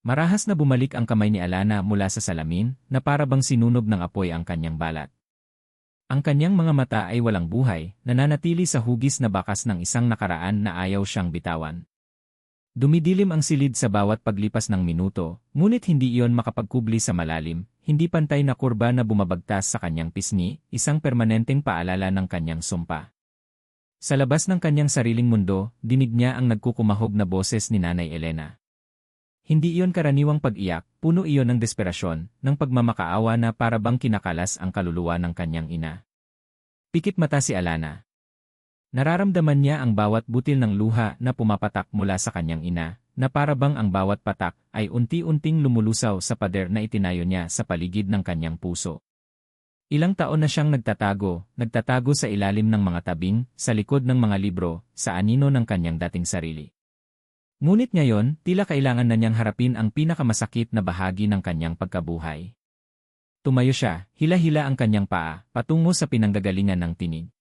Marahas na bumalik ang kamay ni Alana mula sa salamin na para bang sinunog ng apoy ang kanyang balat. Ang kanyang mga mata ay walang buhay, nananatili sa hugis na bakas ng isang nakaraan na ayaw siyang bitawan. Dumidilim ang silid sa bawat paglipas ng minuto, ngunit hindi iyon makapagkubli sa malalim, hindi pantay na kurba na bumabagtas sa kanyang pisngi, isang permanenteng paalala ng kanyang sumpa. Sa labas ng kanyang sariling mundo, dinig niya ang nagkukumahog na boses ni Nanay Elena. Hindi iyon karaniwang pag-iyak, puno iyon ng desperasyon, ng pagmamakaawa na para bang kinakalas ang kaluluwa ng kanyang ina. Pikit mata si Alana. Nararamdaman niya ang bawat butil ng luha na pumapatak mula sa kanyang ina, na para bang ang bawat patak ay unti-unting lumulusaw sa pader na itinayo niya sa paligid ng kanyang puso. Ilang taon na siyang nagtatago sa ilalim ng mga tabing, sa likod ng mga libro, sa anino ng kanyang dating sarili. Ngunit ngayon, tila kailangan na niyang harapin ang pinakamasakit na bahagi ng kanyang pagkabuhay. Tumayo siya, hila-hila ang kanyang paa, patungo sa pinanggagalingan ng tinig.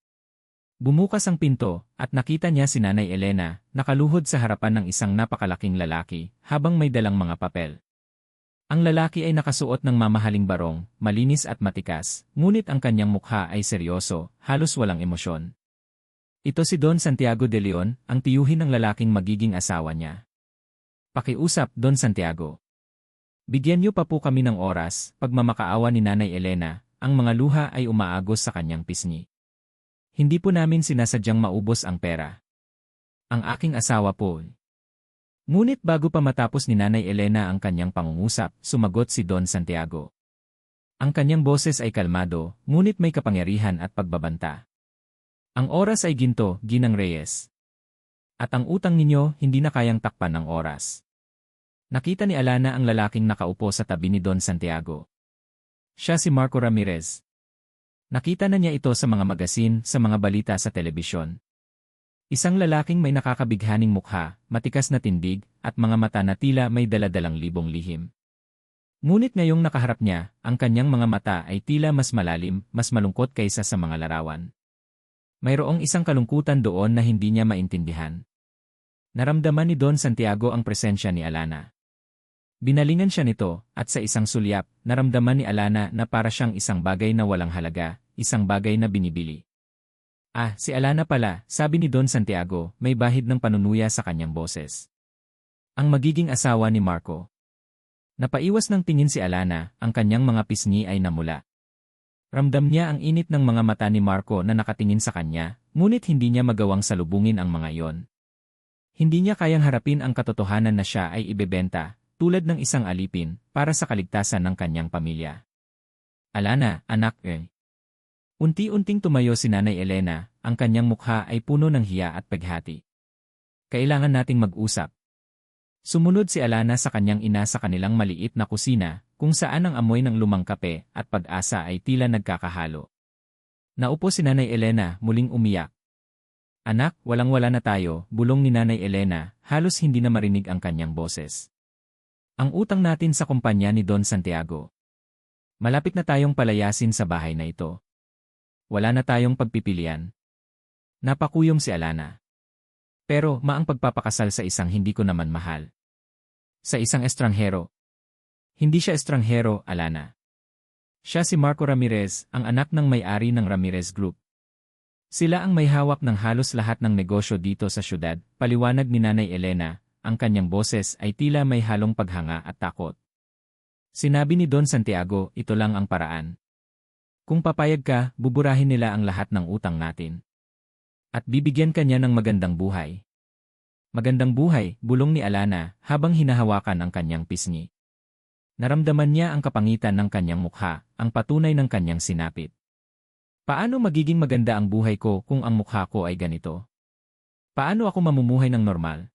Bumukas ang pinto, at nakita niya si Nanay Elena, nakaluhod sa harapan ng isang napakalaking lalaki, habang may dalang mga papel. Ang lalaki ay nakasuot ng mamahaling barong, malinis at matikas, ngunit ang kanyang mukha ay seryoso, halos walang emosyon. Ito si Don Santiago de Leon, ang tiyuhin ng lalaking magiging asawa niya. Pakiusap, Don Santiago. Bigyan niyo pa po kami ng oras, pagmamakaawa ni Nanay Elena, ang mga luha ay umaagos sa kanyang pisngi. Hindi po namin sinasadyang maubos ang pera. Ang aking asawa po. Ngunit bago pa matapos ni Nanay Elena ang kanyang pangungusap, sumagot si Don Santiago. Ang kanyang boses ay kalmado, ngunit may kapangyarihan at pagbabanta. Ang oras ay ginto, Ginang Reyes. At ang utang ninyo hindi na kayang takpan ng oras. Nakita ni Alana ang lalaking nakaupo sa tabi ni Don Santiago. Siya si Marco Ramirez. Nakita na niya ito sa mga magasin, sa mga balita sa telebisyon. Isang lalaking may nakakabighaning mukha, matikas na tindig, at mga mata na tila may daladalang libong lihim. Ngunit ngayong nakaharap niya, ang kanyang mga mata ay tila mas malalim, mas malungkot kaysa sa mga larawan. Mayroong isang kalungkutan doon na hindi niya maintindihan. Naramdaman ni Don Santiago ang presensya ni Alana. Binalingan siya nito, at sa isang sulyap, naramdaman ni Alana na para siyang isang bagay na walang halaga, isang bagay na binibili. Ah, si Alana pala, sabi ni Don Santiago, may bahid ng panunuya sa kanyang boses. Ang magiging asawa ni Marco. Napaiwas ng tingin si Alana, ang kanyang mga pisngi ay namula. Ramdam niya ang init ng mga mata ni Marco na nakatingin sa kanya, ngunit hindi niya magawang salubungin ang mga iyon. Hindi niya kayang harapin ang katotohanan na siya ay ibebenta, tulad ng isang alipin, para sa kaligtasan ng kanyang pamilya. Alana, anak Unti-unting tumayo si Nanay Elena, ang kanyang mukha ay puno ng hiya at paghati. Kailangan nating mag-usap. Sumunod si Alana sa kanyang ina sa kanilang maliit na kusina, kung saan ang amoy ng lumang kape at pag-asa ay tila nagkakahalo. Naupo si Nanay Elena, muling umiyak. Anak, walang-wala na tayo, bulong ni Nanay Elena, halos hindi na marinig ang kanyang boses. Ang utang natin sa kumpanya ni Don Santiago. Malapit na tayong palayasin sa bahay na ito. Wala na tayong pagpipilian. Napakuyom si Alana. Pero, maang pagpapakasal sa isang hindi ko naman mahal. Sa isang estranghero. Hindi siya estranghero, Alana. Siya si Marco Ramirez, ang anak ng may-ari ng Ramirez Group. Sila ang may hawak ng halos lahat ng negosyo dito sa syudad, paliwanag ni Nanay Elena, ang kanyang boses ay tila may halong paghanga at takot. Sinabi ni Don Santiago, ito lang ang paraan. Kung papayag ka, buburahin nila ang lahat ng utang natin. At bibigyan ka niya ng magandang buhay. Magandang buhay, bulong ni Alana, habang hinahawakan ang kanyang pisngi. Naramdaman niya ang kapangitan ng kanyang mukha, ang patunay ng kanyang sinapit. Paano magiging maganda ang buhay ko kung ang mukha ko ay ganito? Paano ako mamumuhay ng normal?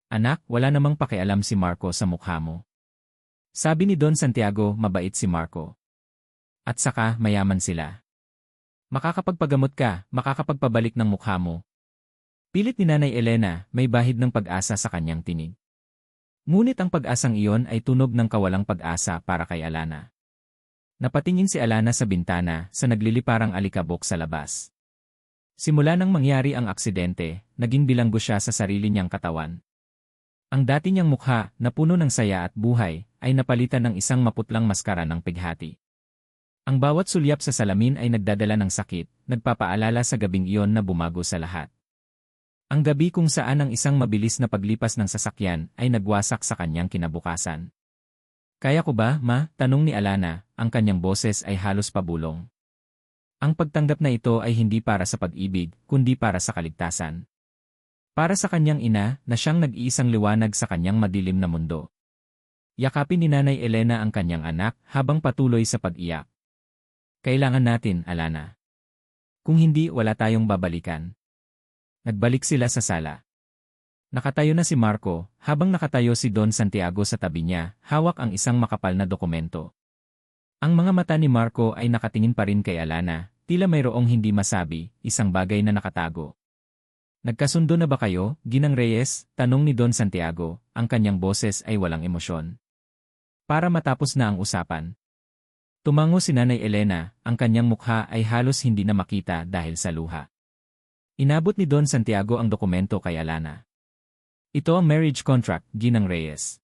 Anak, wala namang pakialam si Marco sa mukha mo. Sabi ni Don Santiago, mabait si Marco. At saka, mayaman sila. Makakapagpagamot ka, makakapagpabalik ng mukha mo. Pilit ni Nanay Elena, may bahid ng pag-asa sa kanyang tinig. Ngunit ang pag-asang iyon ay tunog ng kawalang pag-asa para kay Alana. Napatingin si Alana sa bintana, sa nagliliparang alikabok sa labas. Simula nang mangyari ang aksidente, naging bilanggo siya sa sarili niyang katawan. Ang dati niyang mukha, na puno ng saya at buhay, ay napalitan ng isang maputlang maskara ng pighati. Ang bawat sulyap sa salamin ay nagdadala ng sakit, nagpapaalala sa gabing iyon na bumago sa lahat. Ang gabi kung saan ang isang mabilis na paglipas ng sasakyan ay nagwasak sa kanyang kinabukasan. Kaya ko ba, ma? Tanong ni Alana, ang kanyang boses ay halos pabulong. Ang pagtanggap na ito ay hindi para sa pag-ibig, kundi para sa kaligtasan. Para sa kanyang ina, na siyang nag-iisang liwanag sa kanyang madilim na mundo. Yakapin ni Nanay Elena ang kanyang anak habang patuloy sa pag-iyak. Kailangan natin, Alana. Kung hindi, wala tayong babalikan. Nagbalik sila sa sala. Nakatayo na si Marco, habang nakatayo si Don Santiago sa tabi niya, hawak ang isang makapal na dokumento. Ang mga mata ni Marco ay nakatingin pa rin kay Alana, tila mayroong hindi masabi, isang bagay na nakatago. Nagkasundo na ba kayo, Ginang Reyes? Tanong ni Don Santiago, ang kanyang boses ay walang emosyon. Para matapos na ang usapan. Tumango si Nanay Elena, ang kanyang mukha ay halos hindi na makita dahil sa luha. Inabot ni Don Santiago ang dokumento kay Alana. Ito ang marriage contract, Ginang Reyes.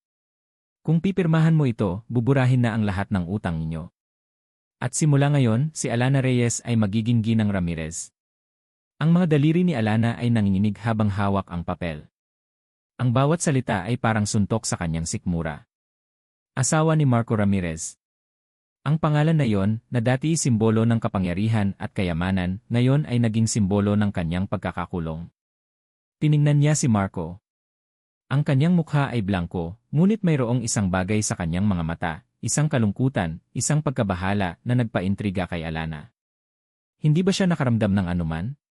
Kung pipirmahan mo ito, buburahin na ang lahat ng utang ninyo. At simula ngayon, si Alana Reyes ay magiging Ginang Ramirez. Ang mga daliri ni Alana ay nanginginig habang hawak ang papel. Ang bawat salita ay parang suntok sa kanyang sikmura. Asawa ni Marco Ramirez. Ang pangalan na iyon, na dati simbolo ng kapangyarihan at kayamanan, ngayon ay naging simbolo ng kanyang pagkakakulong. Tiningnan niya si Marco. Ang kanyang mukha ay blanko, ngunit mayroong isang bagay sa kanyang mga mata, isang kalungkutan, isang pagkabahala na nagpaintriga kay Alana. Hindi ba siya nakaramdam ng anuman?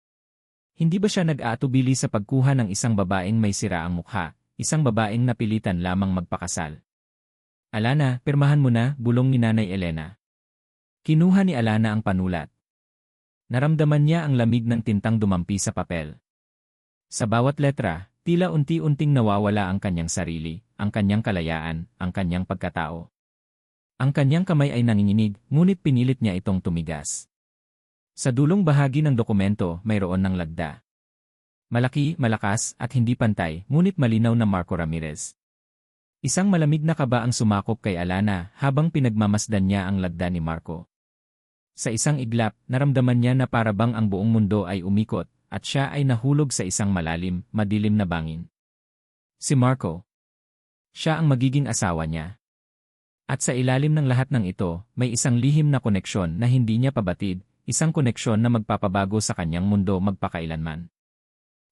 Hindi ba siya nag-aatubili sa pagkuha ng isang babaeng may sira ang mukha, isang babaeng napilitan lamang magpakasal? Alana, pirmahan mo na, bulong ni Nanay Elena. Kinuha ni Alana ang panulat. Naramdaman niya ang lamig ng tintang dumampi sa papel. Sa bawat letra, tila unti-unting nawawala ang kanyang sarili, ang kanyang kalayaan, ang kanyang pagkatao. Ang kanyang kamay ay nanginginig, ngunit pinilit niya itong tumigas. Sa dulong bahagi ng dokumento, mayroon ng lagda. Malaki, malakas, at hindi pantay, ngunit malinaw na Marco Ramirez. Isang malamig na kaba ang sumakop kay Alana habang pinagmamasdan niya ang lagda ni Marco. Sa isang iglap, naramdaman niya na parabang ang buong mundo ay umikot, at siya ay nahulog sa isang malalim, madilim na bangin. Si Marco. Siya ang magiging asawa niya. At sa ilalim ng lahat ng ito, may isang lihim na koneksyon na hindi niya pabatid, isang koneksyon na magpapabago sa kanyang mundo magpakailanman.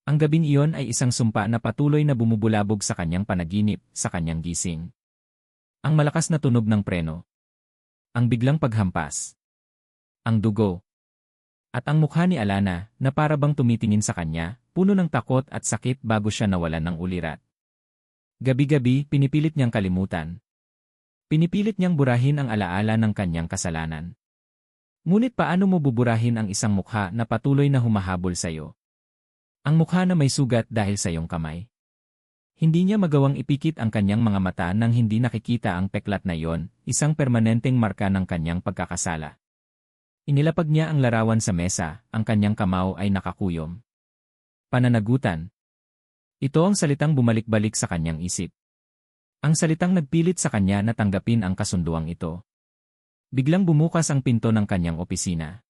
Ang gabing iyon ay isang sumpa na patuloy na bumubulabog sa kanyang panaginip, sa kanyang gising. Ang malakas na tunog ng preno. Ang biglang paghampas. Ang dugo. At ang mukha ni Alana, na parabang tumitingin sa kanya, puno ng takot at sakit bago siya nawalan ng ulirat. Gabi-gabi, pinipilit niyang kalimutan. Pinipilit niyang burahin ang alaala ng kanyang kasalanan. Ngunit paano mo buburahin ang isang mukha na patuloy na humahabol sa iyo? Ang mukha na may sugat dahil sa iyong kamay. Hindi niya magawang ipikit ang kanyang mga mata nang hindi nakikita ang peklat na iyon, isang permanenteng marka ng kanyang pagkakasala. Inilapag niya ang larawan sa mesa, ang kanyang kamao ay nakakuyom. Pananagutan. Ito ang salitang bumalik-balik sa kanyang isip. Ang salitang nagpilit sa kanya na tanggapin ang kasunduang ito. Biglang bumukas ang pinto ng kanyang opisina.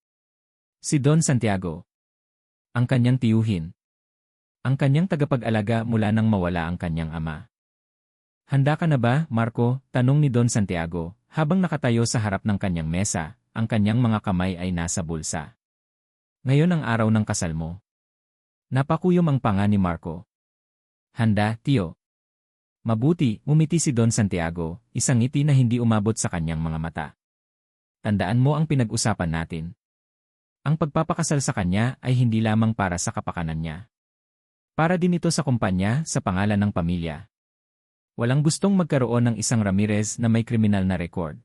Si Don Santiago. Ang kanyang tiyuhin. Ang kanyang tagapag-alaga mula nang mawala ang kanyang ama. Handa ka na ba, Marco? Tanong ni Don Santiago, habang nakatayo sa harap ng kanyang mesa, ang kanyang mga kamay ay nasa bulsa. Ngayon ang araw ng kasal mo. Napakuyom ang panga ni Marco. Handa, tiyo. Mabuti, umiti si Don Santiago, isang ngiti na hindi umabot sa kanyang mga mata. Tandaan mo ang pinag-usapan natin. Ang pagpapakasal sa kanya ay hindi lamang para sa kapakanan niya. Para din ito sa kumpanya, sa pangalan ng pamilya. Walang gustong magkaroon ng isang Ramirez na may kriminal na record.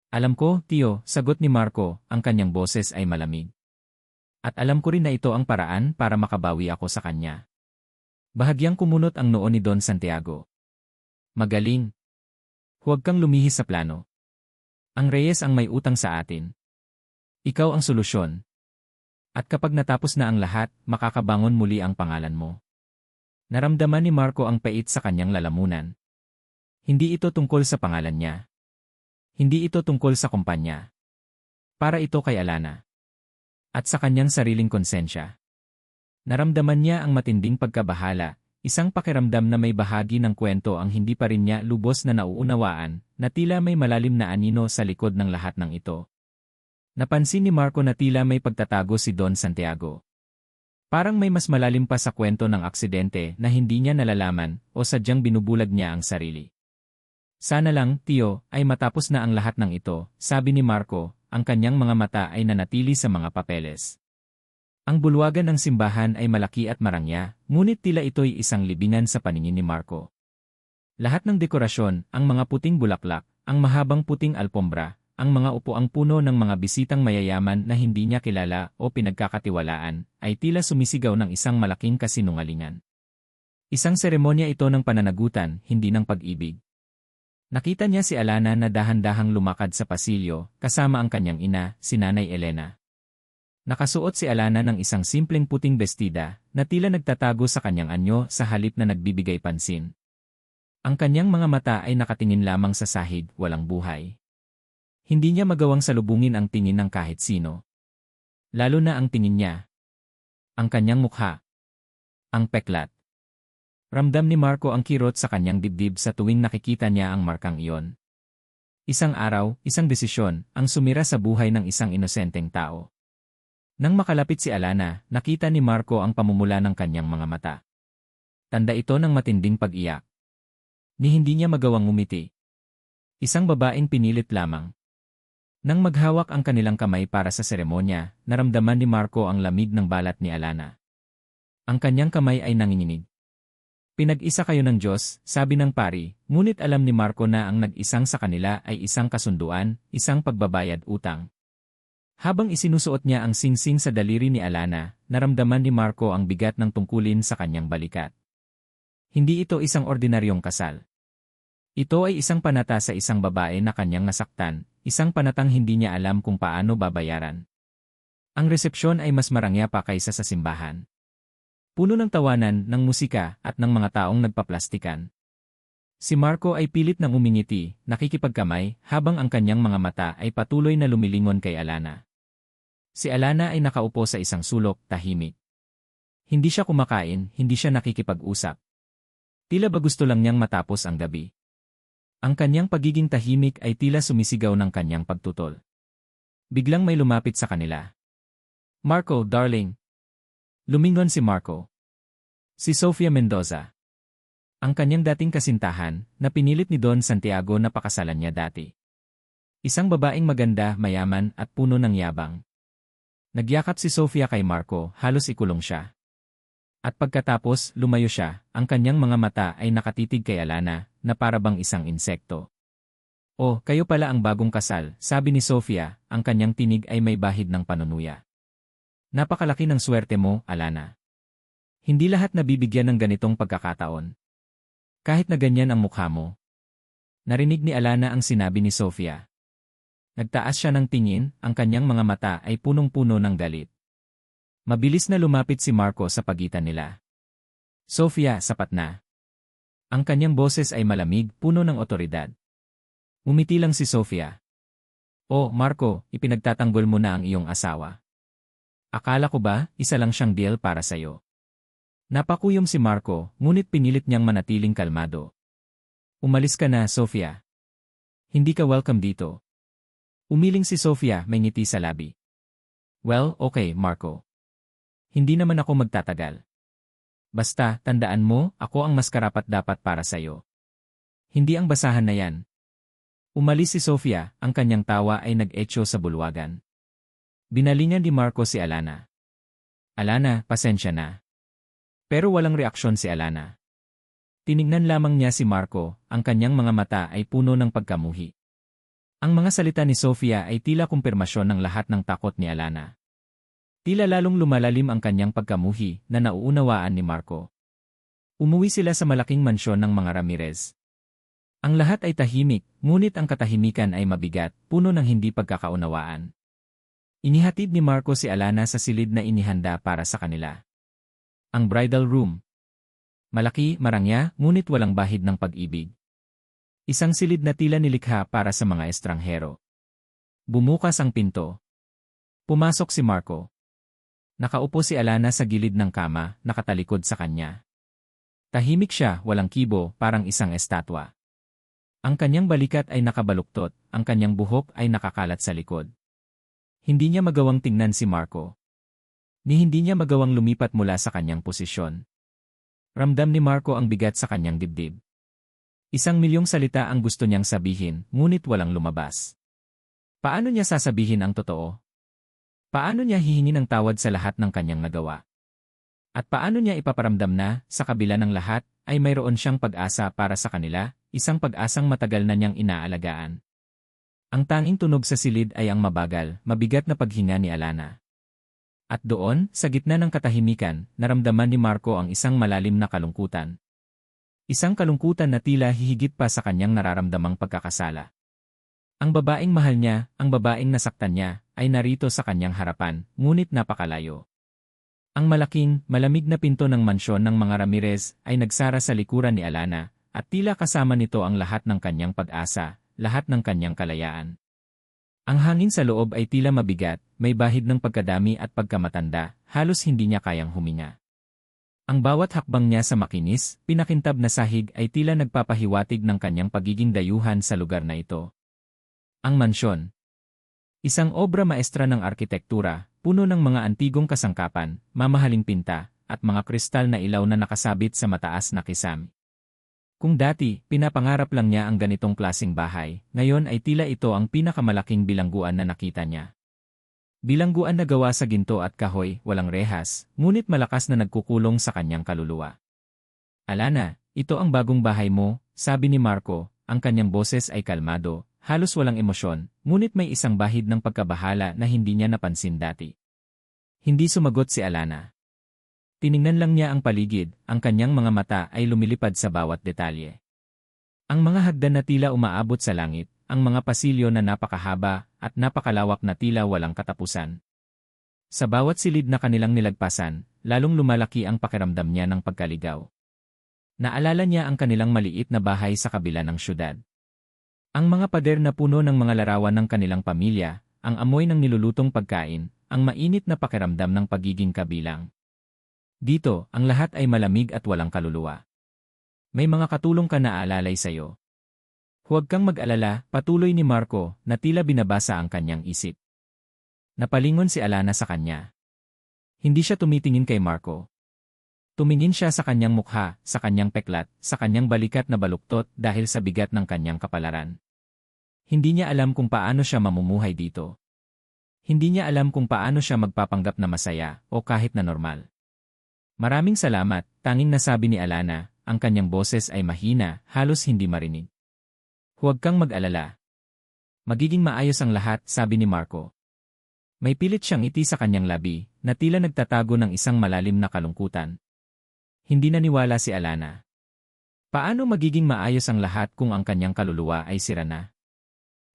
Alam ko, tiyo, sagot ni Marco, ang kanyang boses ay malamig. At alam ko rin na ito ang paraan para makabawi ako sa kanya. Bahagyang kumunot ang noo ni Don Santiago. Magaling. Huwag kang lumihis sa plano. Ang Reyes ang may utang sa atin. Ikaw ang solusyon. At kapag natapos na ang lahat, makakabangon muli ang pangalan mo. Naramdaman ni Marco ang pait sa kanyang lalamunan. Hindi ito tungkol sa pangalan niya. Hindi ito tungkol sa kumpanya. Para ito kay Alana. At sa kanyang sariling konsensya. Naramdaman niya ang matinding pagkabahala, isang pakiramdam na may bahagi ng kwento ang hindi pa rin niya lubos na nauunawaan, na tila may malalim na anino sa likod ng lahat ng ito. Napansin ni Marco na tila may pagtatago si Don Santiago. Parang may mas malalim pa sa kwento ng aksidente na hindi niya nalalaman o sadyang binubulag niya ang sarili. Sana lang, Tio, ay matapos na ang lahat ng ito, sabi ni Marco, ang kanyang mga mata ay nanatili sa mga papeles. Ang bulwagan ng simbahan ay malaki at marangya, ngunit tila ito'y isang libingan sa paningin ni Marco. Lahat ng dekorasyon, ang mga puting bulaklak, ang mahabang puting alpombra, ang mga upuang puno ng mga bisitang mayayaman na hindi niya kilala o pinagkakatiwalaan, ay tila sumisigaw ng isang malaking kasinungalingan. Isang seremonya ito ng pananagutan, hindi ng pag-ibig. Nakita niya si Alana na dahan-dahang lumakad sa pasilyo, kasama ang kanyang ina, si Nanay Elena. Nakasuot si Alana ng isang simpleng puting bestida, na tila nagtatago sa kanyang anyo sa halip na nagbibigay pansin. Ang kanyang mga mata ay nakatingin lamang sa sahig, walang buhay. Hindi niya magawang salubungin ang tingin ng kahit sino. Lalo na ang tingin niya. Ang kanyang mukha. Ang peklat. Ramdam ni Marco ang kirot sa kanyang dibdib sa tuwing nakikita niya ang markang iyon. Isang araw, isang desisyon, ang sumira sa buhay ng isang inosenteng tao. Nang makalapit si Alana, nakita ni Marco ang pamumula ng kanyang mga mata. Tanda ito ng matinding pag-iyak. Ni hindi niya magawang ngumiti. Isang babaeng pinilit lamang. Nang maghawak ang kanilang kamay para sa seremonya, naramdaman ni Marco ang lamig ng balat ni Alana. Ang kanyang kamay ay nanginginig. Pinag-isa kayo ng Diyos, sabi ng pari, ngunit alam ni Marco na ang nag-isang sa kanila ay isang kasunduan, isang pagbabayad utang. Habang isinusuot niya ang singsing sa daliri ni Alana, naramdaman ni Marco ang bigat ng tungkulin sa kanyang balikat. Hindi ito isang ordinaryong kasal. Ito ay isang panata sa isang babae na kanyang nasaktan, isang panatang hindi niya alam kung paano babayaran. Ang resepsyon ay mas marangya pa kaysa sa simbahan. Puno ng tawanan, ng musika, at ng mga taong nagpaplastikan. Si Marco ay pilit ng umingiti, nakikipagkamay, habang ang kanyang mga mata ay patuloy na lumilingon kay Alana. Si Alana ay nakaupo sa isang sulok, tahimik. Hindi siya kumakain, hindi siya nakikipag-usap. Tila ba gusto lang niyang matapos ang gabi. Ang kanyang pagiging tahimik ay tila sumisigaw ng kanyang pagtutol. Biglang may lumapit sa kanila. Marco, darling. Lumingon si Marco. Si Sofia Mendoza. Ang kanyang dating kasintahan, na pinilit ni Don Santiago na pakasalan niya dati. Isang babaeng maganda, mayaman, at puno ng yabang. Nagyakap si Sofia kay Marco, halos ikulong siya. At pagkatapos, lumayo siya, ang kanyang mga mata ay nakatitig kay Alana, na parabang isang insekto. Oh, kayo pala ang bagong kasal, sabi ni Sofia, ang kanyang tinig ay may bahid ng panunuya. Napakalaki ng swerte mo, Alana. Hindi lahat nabibigyan ng ganitong pagkakataon. Kahit na ganyan ang mukha mo. Narinig ni Alana ang sinabi ni Sofia. Nagtaas siya ng tingin, ang kanyang mga mata ay punong-puno ng galit. Mabilis na lumapit si Marco sa pagitan nila. Sofia, sapat na. Ang kanyang boses ay malamig, puno ng otoridad. Umiti lang si Sofia. Oh, Marco, ipinagtatanggol mo na ang iyong asawa. Akala ko ba, isa lang siyang deal para sa'yo. Napakuyom si Marco, ngunit pinilit niyang manatiling kalmado. Umalis ka na, Sofia. Hindi ka welcome dito. Umiling si Sofia, may ngiti sa labi. Well, okay, Marco. Hindi naman ako magtatagal. Basta, tandaan mo, ako ang mas karapat-dapat para sa'yo. Hindi ang basahan na yan. Umalis si Sofia, ang kanyang tawa ay nag-etyo sa bulwagan. Binalingan ni Marco si Alana. Alana, pasensya na. Pero walang reaksyon si Alana. Tinignan lamang niya si Marco, ang kanyang mga mata ay puno ng pagkamuhi. Ang mga salita ni Sofia ay tila kumpirmasyon ng lahat ng takot ni Alana. Tila lalong lumalalim ang kanyang pagkamuhi na nauunawaan ni Marco. Umuwi sila sa malaking mansyon ng mga Ramirez. Ang lahat ay tahimik, ngunit ang katahimikan ay mabigat, puno ng hindi pagkakaunawaan. Inihatid ni Marco si Alana sa silid na inihanda para sa kanila. Ang bridal room. Malaki, marangya, ngunit walang bahid ng pag-ibig. Isang silid na tila nilikha para sa mga estranghero. Bumukas ang pinto. Pumasok si Marco. Nakaupo si Alana sa gilid ng kama, nakatalikod sa kanya. Tahimik siya, walang kibo, parang isang estatwa. Ang kanyang balikat ay nakabaluktot, ang kanyang buhok ay nakakalat sa likod. Hindi niya magawang tingnan si Marco. Hindi niya magawang lumipat mula sa kanyang posisyon. Ramdam ni Marco ang bigat sa kanyang dibdib. 1,000,000 salita ang gusto niyang sabihin, ngunit walang lumabas. Paano niya sasabihin ang totoo? Paano niya hihingi ng tawad sa lahat ng kanyang nagawa? At paano niya ipaparamdam na, sa kabila ng lahat, ay mayroon siyang pag-asa para sa kanila, isang pag-asang matagal na niyang inaalagaan? Ang tanging tunog sa silid ay ang mabagal, mabigat na paghinga ni Alana. At doon, sa gitna ng katahimikan, naramdaman ni Marco ang isang malalim na kalungkutan. Isang kalungkutan na tila hihigit pa sa kanyang nararamdamang pagkakasala. Ang babaeng mahal niya, ang babaeng nasaktan niya, ay narito sa kanyang harapan, ngunit napakalayo. Ang malaking, malamig na pinto ng mansyon ng mga Ramirez ay nagsara sa likuran ni Alana, at tila kasama nito ang lahat ng kanyang pag-asa, lahat ng kanyang kalayaan. Ang hangin sa loob ay tila mabigat, may bahid ng pagkadami at pagkamatanda, halos hindi niya kayang huminga. Ang bawat hakbang niya sa makinis, pinakintab na sahig ay tila nagpapahiwatig ng kanyang pagiging dayuhan sa lugar na ito. Ang mansyon. Isang obra maestra ng arkitektura, puno ng mga antigong kasangkapan, mamahaling pinta, at mga kristal na ilaw na nakasabit sa mataas na kisame. Kung dati, pinapangarap lang niya ang ganitong klaseng bahay, ngayon ay tila ito ang pinakamalaking bilangguan na nakita niya. Bilangguan na gawa sa ginto at kahoy, walang rehas, ngunit malakas na nagkukulong sa kanyang kaluluwa. Alana, ito ang bagong bahay mo, sabi ni Marco, ang kanyang boses ay kalmado, halos walang emosyon, ngunit may isang bahid ng pagkabahala na hindi niya napansin dati. Hindi sumagot si Alana. Tiningnan lang niya ang paligid, ang kanyang mga mata ay lumilipad sa bawat detalye. Ang mga hagdan na tila umaabot sa langit, ang mga pasilyo na napakahaba at napakalawak na tila walang katapusan. Sa bawat silid na kanilang nilagpasan, lalong lumalaki ang pakiramdam niya ng pagkaligaw. Naalala niya ang kanilang maliit na bahay sa kabila ng syudad. Ang mga pader na puno ng mga larawan ng kanilang pamilya, ang amoy ng nilulutong pagkain, ang mainit na pakiramdam ng pagiging kabilang. Dito, ang lahat ay malamig at walang kaluluwa. May mga katulong ka na aalalay sa'yo. Huwag kang mag-alala, patuloy ni Marco, na tila binabasa ang kanyang isip. Napalingon si Alana sa kanya. Hindi siya tumitingin kay Marco. Tumingin siya sa kanyang mukha, sa kanyang peklat, sa kanyang balikat na baluktot dahil sa bigat ng kanyang kapalaran. Hindi niya alam kung paano siya mamumuhay dito. Hindi niya alam kung paano siya magpapanggap na masaya o kahit na normal. Maraming salamat, tanging nasabi ni Alana, ang kanyang boses ay mahina, halos hindi marinig. Huwag kang mag-alala. Magiging maayos ang lahat, sabi ni Marco. May pilit siyang ngiti sa kanyang labi, na tila nagtatago ng isang malalim na kalungkutan. Hindi naniwala si Alana. Paano magiging maayos ang lahat kung ang kanyang kaluluwa ay sira na?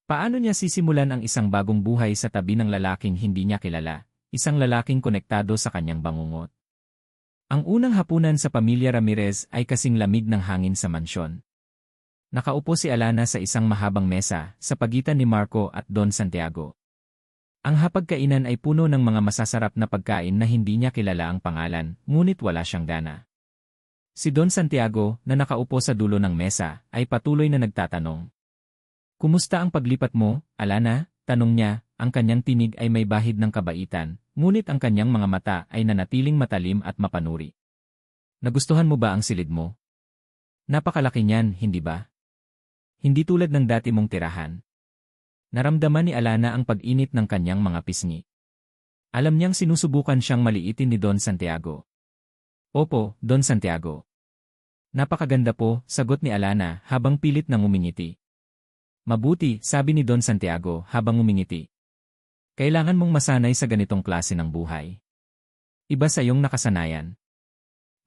Paano niya sisimulan ang isang bagong buhay sa tabi ng lalaking hindi niya kilala, isang lalaking konektado sa kanyang bangungot? Ang unang hapunan sa pamilya Ramirez ay kasing lamig ng hangin sa mansyon. Nakaupo si Alana sa isang mahabang mesa sa pagitan ni Marco at Don Santiago. Ang hapagkainan ay puno ng mga masasarap na pagkain na hindi niya kilala ang pangalan, ngunit wala siyang gana. Si Don Santiago, na nakaupo sa dulo ng mesa, ay patuloy na nagtatanong. Kumusta ang paglipat mo, Alana? Tanong niya, ang kanyang tinig ay may bahid ng kabaitan, ngunit ang kanyang mga mata ay nanatiling matalim at mapanuri. Nagustuhan mo ba ang silid mo? Napakalaki niyan, hindi ba? Hindi tulad ng dati mong tirahan. Naramdaman ni Alana ang pag-init ng kanyang mga pisngi. Alam niyang sinusubukan siyang maliitin ni Don Santiago. Opo, Don Santiago. Napakaganda po, sagot ni Alana habang pilit nang umingiti. Mabuti, sabi ni Don Santiago habang umingiti. Kailangan mong masanay sa ganitong klase ng buhay. Iba sa iyong nakasanayan.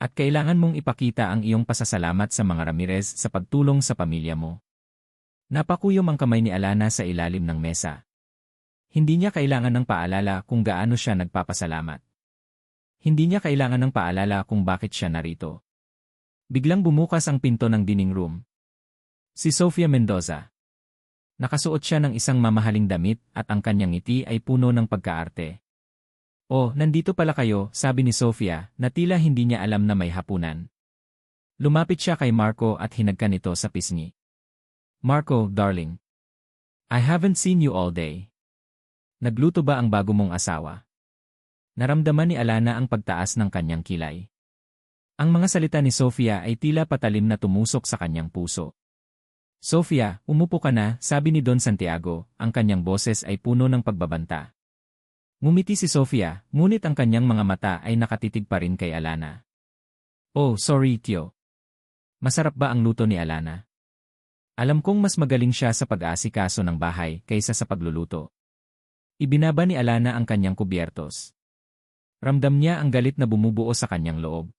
At kailangan mong ipakita ang iyong pasasalamat sa mga Ramirez sa pagtulong sa pamilya mo. Napakuyom ang kamay ni Alana sa ilalim ng mesa. Hindi niya kailangan ng paalala kung gaano siya nagpapasalamat. Hindi niya kailangan ng paalala kung bakit siya narito. Biglang bumukas ang pinto ng dining room. Si Sofia Mendoza. Nakasuot siya ng isang mamahaling damit at ang kanyang ngiti ay puno ng pagkaarte. "Oh, nandito pala kayo," sabi ni Sofia na tila hindi niya alam na may hapunan. Lumapit siya kay Marco at hinagkan ito sa pisngi. "Marco, darling. I haven't seen you all day. Nagluto ba ang bago mong asawa?" Naramdaman ni Alana ang pagtaas ng kanyang kilay. Ang mga salita ni Sofia ay tila patalim na tumusok sa kanyang puso. "Sofia, umupo ka na," sabi ni Don Santiago, ang kanyang boses ay puno ng pagbabanta. Ngumiti si Sofia, ngunit ang kanyang mga mata ay nakatitig pa rin kay Alana. "Oh, sorry, Tio. Masarap ba ang luto ni Alana? Alam kong mas magaling siya sa pag-aasikaso ng bahay kaysa sa pagluluto." Ibinaba ni Alana ang kanyang kubyertos. Ramdam niya ang galit na bumubuo sa kanyang loob.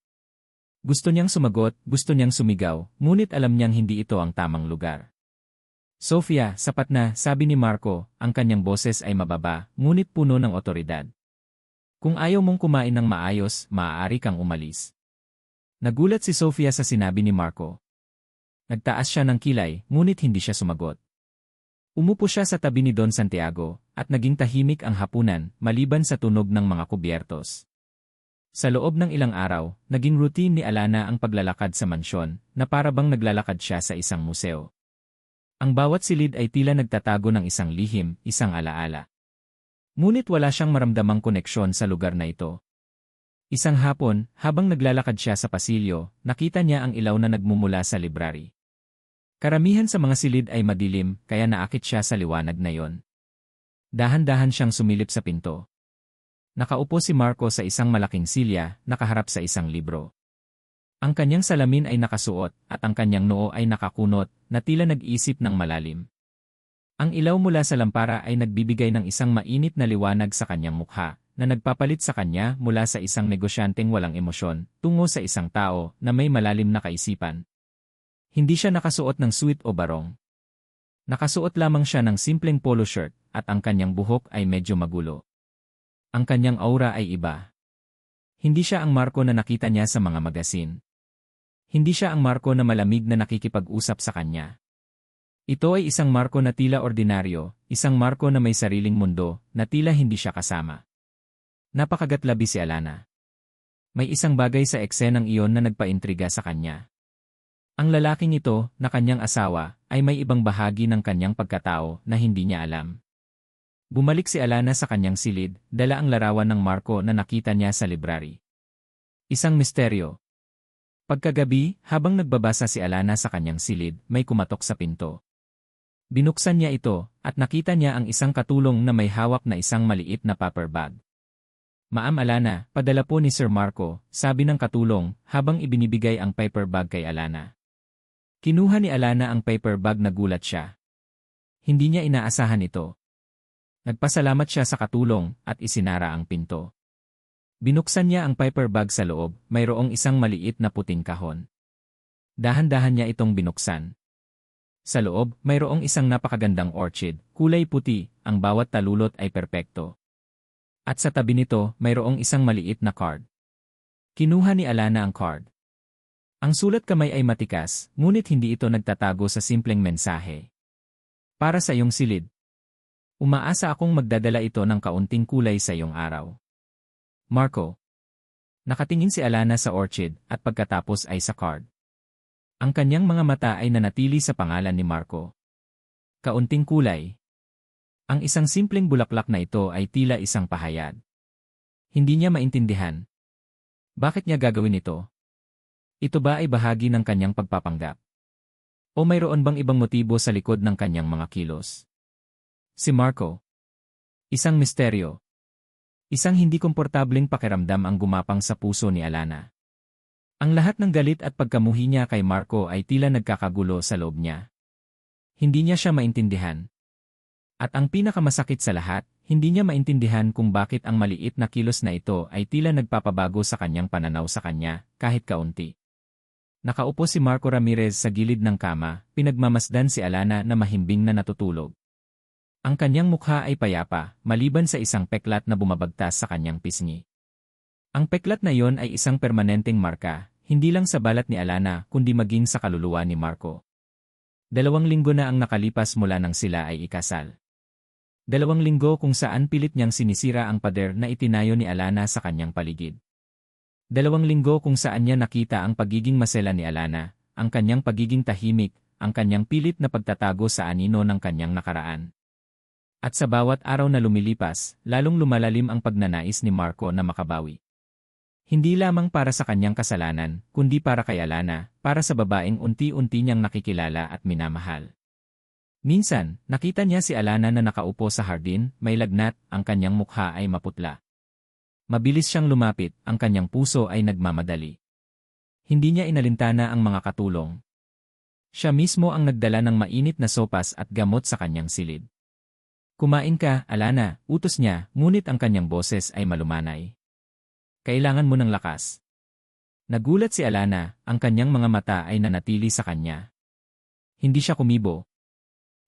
Gusto niyang sumagot, gusto niyang sumigaw, ngunit alam niyang hindi ito ang tamang lugar. "Sofia, sapat na," sabi ni Marco, ang kanyang boses ay mababa, ngunit puno ng otoridad. "Kung ayaw mong kumain ng maayos, maaari kang umalis." Nagulat si Sofia sa sinabi ni Marco. Nagtaas siya ng kilay, ngunit hindi siya sumagot. Umupo siya sa tabi ni Don Santiago, at naging tahimik ang hapunan, maliban sa tunog ng mga kubyertos. Sa loob ng ilang araw, naging routine ni Alana ang paglalakad sa mansyon, na para bang naglalakad siya sa isang museo. Ang bawat silid ay tila nagtatago ng isang lihim, isang alaala. Ngunit wala siyang maramdamang koneksyon sa lugar na ito. Isang hapon, habang naglalakad siya sa pasilyo, nakita niya ang ilaw na nagmumula sa library. Karamihan sa mga silid ay madilim, kaya naakit siya sa liwanag na yon. Dahan-dahan siyang sumilip sa pinto. Nakaupo si Marco sa isang malaking silya, nakaharap sa isang libro. Ang kanyang salamin ay nakasuot, at ang kanyang noo ay nakakunot, na tila nag-iisip ng malalim. Ang ilaw mula sa lampara ay nagbibigay ng isang mainit na liwanag sa kanyang mukha, na nagpapalit sa kanya mula sa isang negosyanteng walang emosyon, tungo sa isang tao na may malalim na kaisipan. Hindi siya nakasuot ng suit o barong. Nakasuot lamang siya ng simpleng polo shirt, at ang kanyang buhok ay medyo magulo. Ang kanyang aura ay iba. Hindi siya ang Marco na nakita niya sa mga magasin. Hindi siya ang Marco na malamig na nakikipag-usap sa kanya. Ito ay isang Marco na tila ordinaryo, isang Marco na may sariling mundo, na tila hindi siya kasama. Napakagatlabi si Alana. May isang bagay sa eksenang iyon na nagpaintriga sa kanya. Ang lalaking ito, na kanyang asawa, ay may ibang bahagi ng kanyang pagkatao na hindi niya alam. Bumalik si Alana sa kanyang silid, dala ang larawan ng Marco na nakita niya sa library. Isang misteryo. Pagkagabi, habang nagbabasa si Alana sa kanyang silid, may kumatok sa pinto. Binuksan niya ito, at nakita niya ang isang katulong na may hawak na isang maliit na paper bag. "Ma'am Alana, padala po ni Sir Marco," sabi ng katulong, habang ibinibigay ang paper bag kay Alana. Kinuha ni Alana ang paper bag, nagulat siya. Hindi niya inaasahan ito. Nagpasalamat siya sa katulong, at isinara ang pinto. Binuksan niya ang paper bag sa loob, mayroong isang maliit na puting kahon. Dahan-dahan niya itong binuksan. Sa loob, mayroong isang napakagandang orchid, kulay puti, ang bawat talulot ay perpekto. At sa tabi nito, mayroong isang maliit na card. Kinuha ni Alana ang card. Ang sulat kamay ay matikas, ngunit hindi ito nagtatago sa simpleng mensahe. "Para sa iyong silid. Umaasa akong magdadala ito ng kaunting kulay sa iyong araw. Marco." Nakatingin si Alana sa orchid, at pagkatapos ay sa card. Ang kanyang mga mata ay nanatili sa pangalan ni Marco. Kaunting kulay. Ang isang simpleng bulaklak na ito ay tila isang pahayag. Hindi niya maintindihan. Bakit niya gagawin ito? Ito ba ay bahagi ng kanyang pagpapanggap? O mayroon bang ibang motibo sa likod ng kanyang mga kilos? Si Marco. Isang misteryo. Isang hindi komportableng pakiramdam ang gumapang sa puso ni Alana. Ang lahat ng galit at pagkamuhi niya kay Marco ay tila nagkakagulo sa loob niya. Hindi niya siya maintindihan. At ang pinakamasakit sa lahat, hindi niya maintindihan kung bakit ang maliit na kilos na ito ay tila nagpapabago sa kanyang pananaw sa kanya, kahit kaunti. Nakaupo si Marco Ramirez sa gilid ng kama, pinagmamasdan si Alana na mahimbing na natutulog. Ang kanyang mukha ay payapa, maliban sa isang peklat na bumabagtas sa kanyang pisngi. Ang peklat na iyon ay isang permanenteng marka, hindi lang sa balat ni Alana kundi maging sa kaluluwa ni Marco. 2 linggo na ang nakalipas mula nang sila ay ikasal. 2 linggo kung saan pilit niyang sinisira ang pader na itinayo ni Alana sa kanyang paligid. 2 linggo kung saan niya nakita ang pagiging masela ni Alana, ang kanyang pagiging tahimik, ang kanyang pilit na pagtatago sa anino ng kanyang nakaraan. At sa bawat araw na lumilipas, lalong lumalalim ang pagnanais ni Marco na makabawi. Hindi lamang para sa kanyang kasalanan, kundi para kay Alana, para sa babaeng unti-unti niyang nakikilala at minamahal. Minsan, nakita niya si Alana na nakaupo sa hardin, may lagnat, ang kanyang mukha ay maputla. Mabilis siyang lumapit, ang kanyang puso ay nagmamadali. Hindi niya inalintana ang mga katulong. Siya mismo ang nagdala ng mainit na sopas at gamot sa kanyang silid. Kumain ka, Alana, utos niya, ngunit ang kanyang boses ay malumanay. Kailangan mo ng lakas. Nagulat si Alana, ang kanyang mga mata ay nanatili sa kanya. Hindi siya kumibo.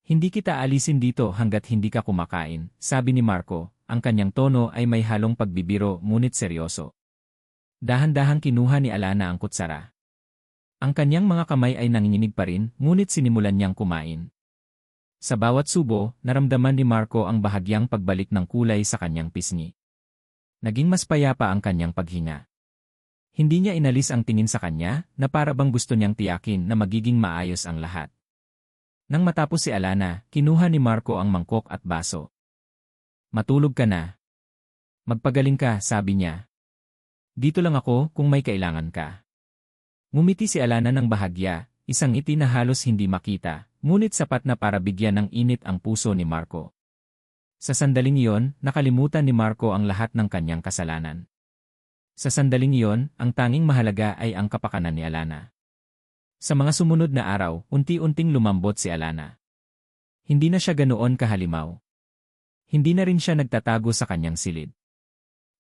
Hindi kita alisin dito hanggat hindi ka kumakain, sabi ni Marco, ang kanyang tono ay may halong pagbibiro ngunit seryoso. Dahan-dahang kinuha ni Alana ang kutsara. Ang kanyang mga kamay ay nanginginig pa rin, ngunit sinimulan niyang kumain. Sa bawat subo, naramdaman ni Marco ang bahagyang pagbalik ng kulay sa kanyang pisngi. Naging mas payapa ang kanyang paghinga. Hindi niya inalis ang tingin sa kanya, na para bang gusto niyang tiyakin na magiging maayos ang lahat. Nang matapos si Alana, kinuha ni Marco ang mangkok at baso. Matulog ka na. Magpagaling ka, sabi niya. Dito lang ako kung may kailangan ka. Ngumiti si Alana ng bahagya, isang ngiti na halos hindi makita. Ngunit sapat na para bigyan ng init ang puso ni Marco. Sa sandaling iyon, nakalimutan ni Marco ang lahat ng kanyang kasalanan. Sa sandaling iyon, ang tanging mahalaga ay ang kapakanan ni Alana. Sa mga sumunod na araw, unti-unting lumambot si Alana. Hindi na siya ganoon kahalimaw. Hindi na rin siya nagtatago sa kanyang silid.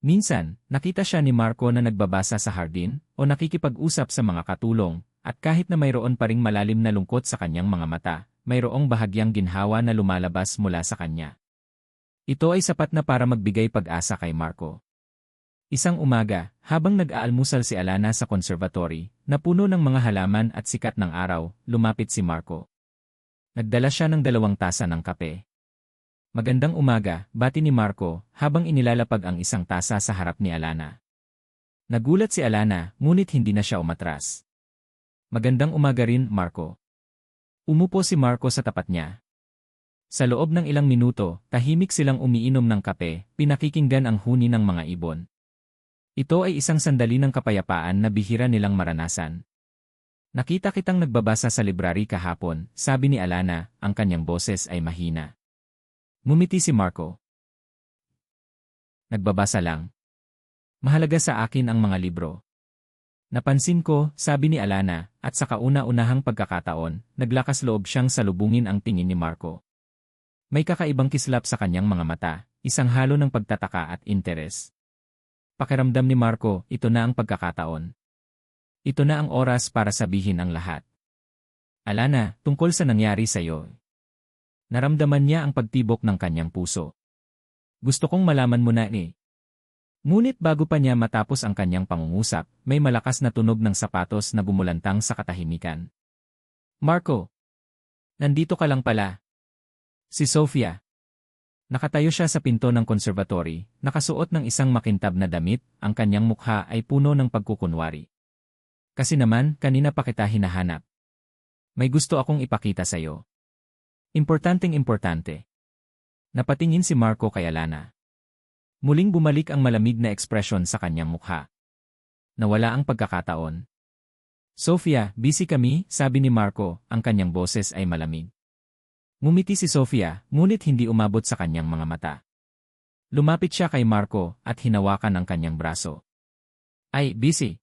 Minsan, nakita siya ni Marco na nagbabasa sa hardin o nakikipag-usap sa mga katulong. At kahit na mayroon pa ring malalim na lungkot sa kanyang mga mata, mayroong bahagyang ginhawa na lumalabas mula sa kanya. Ito ay sapat na para magbigay pag-asa kay Marco. Isang umaga, habang nag-aalmusal si Alana sa conservatory, na puno ng mga halaman at sikat ng araw, lumapit si Marco. Nagdala siya ng 2 tasa ng kape. Magandang umaga, bati ni Marco, habang inilalapag ang isang tasa sa harap ni Alana. Nagulat si Alana, ngunit hindi na siya umatras. Magandang umaga rin, Marco. Umupo si Marco sa tapat niya. Sa loob ng ilang minuto, tahimik silang umiinom ng kape, pinakikinggan ang huni ng mga ibon. Ito ay isang sandali ng kapayapaan na bihira nilang maranasan. Nakita kitang nagbabasa sa library kahapon, sabi ni Alana, ang kanyang boses ay mahina. Ngumiti si Marco. Nagbabasa lang. Mahalaga sa akin ang mga libro. Napansin ko, sabi ni Alana, at sa kauna-unahang pagkakataon, naglakas loob siyang salubungin ang tingin ni Marco. May kakaibang kislap sa kanyang mga mata, isang halo ng pagtataka at interes. Pakiramdam ni Marco, ito na ang pagkakataon. Ito na ang oras para sabihin ang lahat. Alana, tungkol sa nangyari sa iyo. Naramdaman niya ang pagtibok ng kanyang puso. Gusto kong malaman mo na eh. Ngunit bago pa niya matapos ang kanyang pangungusap, may malakas na tunog ng sapatos na bumulantang sa katahimikan. Marco! Nandito ka lang pala. Si Sofia. Nakatayo siya sa pinto ng conservatory, nakasuot ng isang makintab na damit, ang kanyang mukha ay puno ng pagkukunwari. Kasi naman, kanina pa kita hinahanap. May gusto akong ipakita sa iyo. Importanteng-importante. Napatingin si Marco kay Alana. Muling bumalik ang malamig na ekspresyon sa kanyang mukha. Nawala ang pagkakataon. Sofia, busy kami, sabi ni Marco, ang kanyang boses ay malamig. Ngumiti si Sofia, ngunit hindi umabot sa kanyang mga mata. Lumapit siya kay Marco at hinawakan ang kanyang braso. Ay, busy.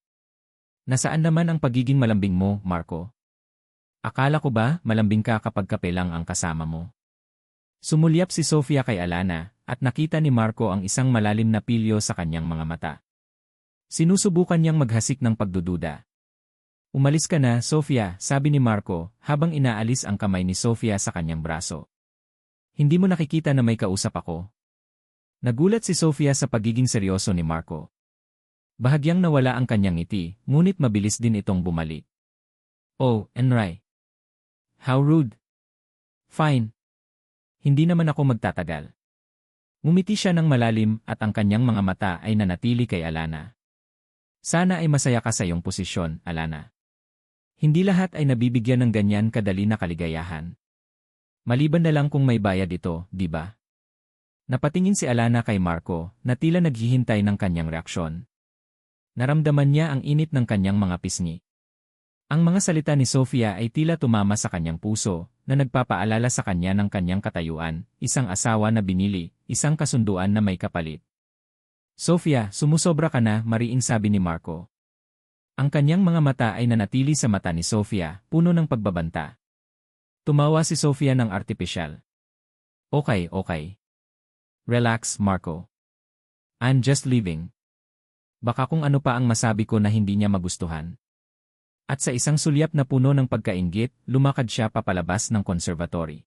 Nasaan naman ang pagiging malambing mo, Marco? Akala ko ba malambing ka kapag kape lang ang kasama mo? Sumulyap si Sofia kay Alana, at nakita ni Marco ang isang malalim na pilyo sa kanyang mga mata. Sinusubukan niyang maghasik ng pagdududa. Umalis ka na, Sofia, sabi ni Marco, habang inaalis ang kamay ni Sofia sa kanyang braso. Hindi mo nakikita na may kausap ako? Nagulat si Sofia sa pagiging seryoso ni Marco. Bahagyang nawala ang kanyang ngiti, ngunit mabilis din itong bumalik. Oh, Enray. How rude. Fine. Hindi naman ako magtatagal. Ngumiti siya ng malalim at ang kanyang mga mata ay nanatili kay Alana. Sana ay masaya ka sa iyong posisyon, Alana. Hindi lahat ay nabibigyan ng ganyan kadali na kaligayahan. Maliban na lang kung may bayad ito, di ba? Napatingin si Alana kay Marco na tila naghihintay ng kanyang reaksyon. Naramdaman niya ang init ng kanyang mga pisngi. Ang mga salita ni Sofia ay tila tumama sa kanyang puso na nagpapaalala sa kanya ng kanyang katayuan, isang asawa na binili, isang kasunduan na may kapalit. Sofia, sumusobra ka na, mariing sabi ni Marco. Ang kanyang mga mata ay nanatili sa mata ni Sofia, puno ng pagbabanta. Tumawa si Sofia ng artipisyal. Okay. Relax, Marco. I'm just leaving. Baka kung ano pa ang masabi ko na hindi niya magustuhan. At sa isang sulyap na puno ng pagkainggit, lumakad siya papalabas ng conservatory.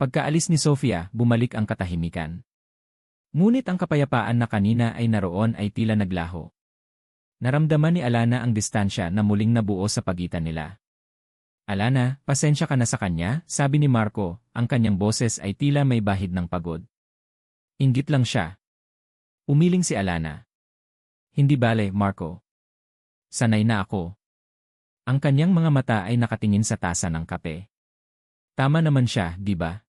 Pagkaalis ni Sofia, bumalik ang katahimikan. Ngunit ang kapayapaan na kanina ay naroon ay tila naglaho. Naramdaman ni Alana ang distansya na muling nabuo sa pagitan nila. Alana, pasensya ka na sa kanya, sabi ni Marco, ang kanyang boses ay tila may bahid ng pagod. Inggit lang siya. Umiling si Alana. Hindi bale, Marco. Sanay na ako. Ang kanyang mga mata ay nakatingin sa tasa ng kape. Tama naman siya, di ba?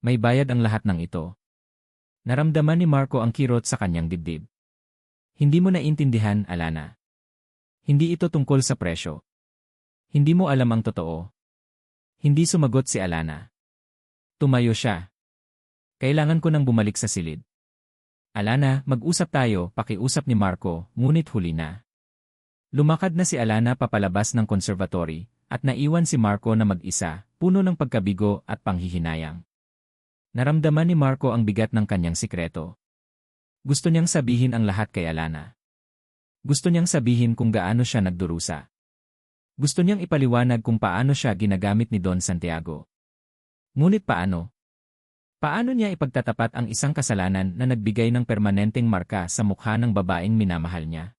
May bayad ang lahat ng ito. Naramdaman ni Marco ang kirot sa kanyang dibdib. Hindi mo naiintindihan, Alana. Hindi ito tungkol sa presyo. Hindi mo alam ang totoo. Hindi sumagot si Alana. Tumayo siya. Kailangan ko nang bumalik sa silid. Alana, mag-usap tayo, pakiusap ni Marco, ngunit huli na. Lumakad na si Alana papalabas ng conservatory, at naiwan si Marco na mag-isa, puno ng pagkabigo at panghihinayang. Naramdaman ni Marco ang bigat ng kanyang sikreto. Gusto niyang sabihin ang lahat kay Alana. Gusto niyang sabihin kung gaano siya nagdurusa. Gusto niyang ipaliwanag kung paano siya ginagamit ni Don Santiago. Ngunit paano? Paano niya ipagtatapat ang isang kasalanan na nagbigay ng permanenteng marka sa mukha ng babaeng minamahal niya?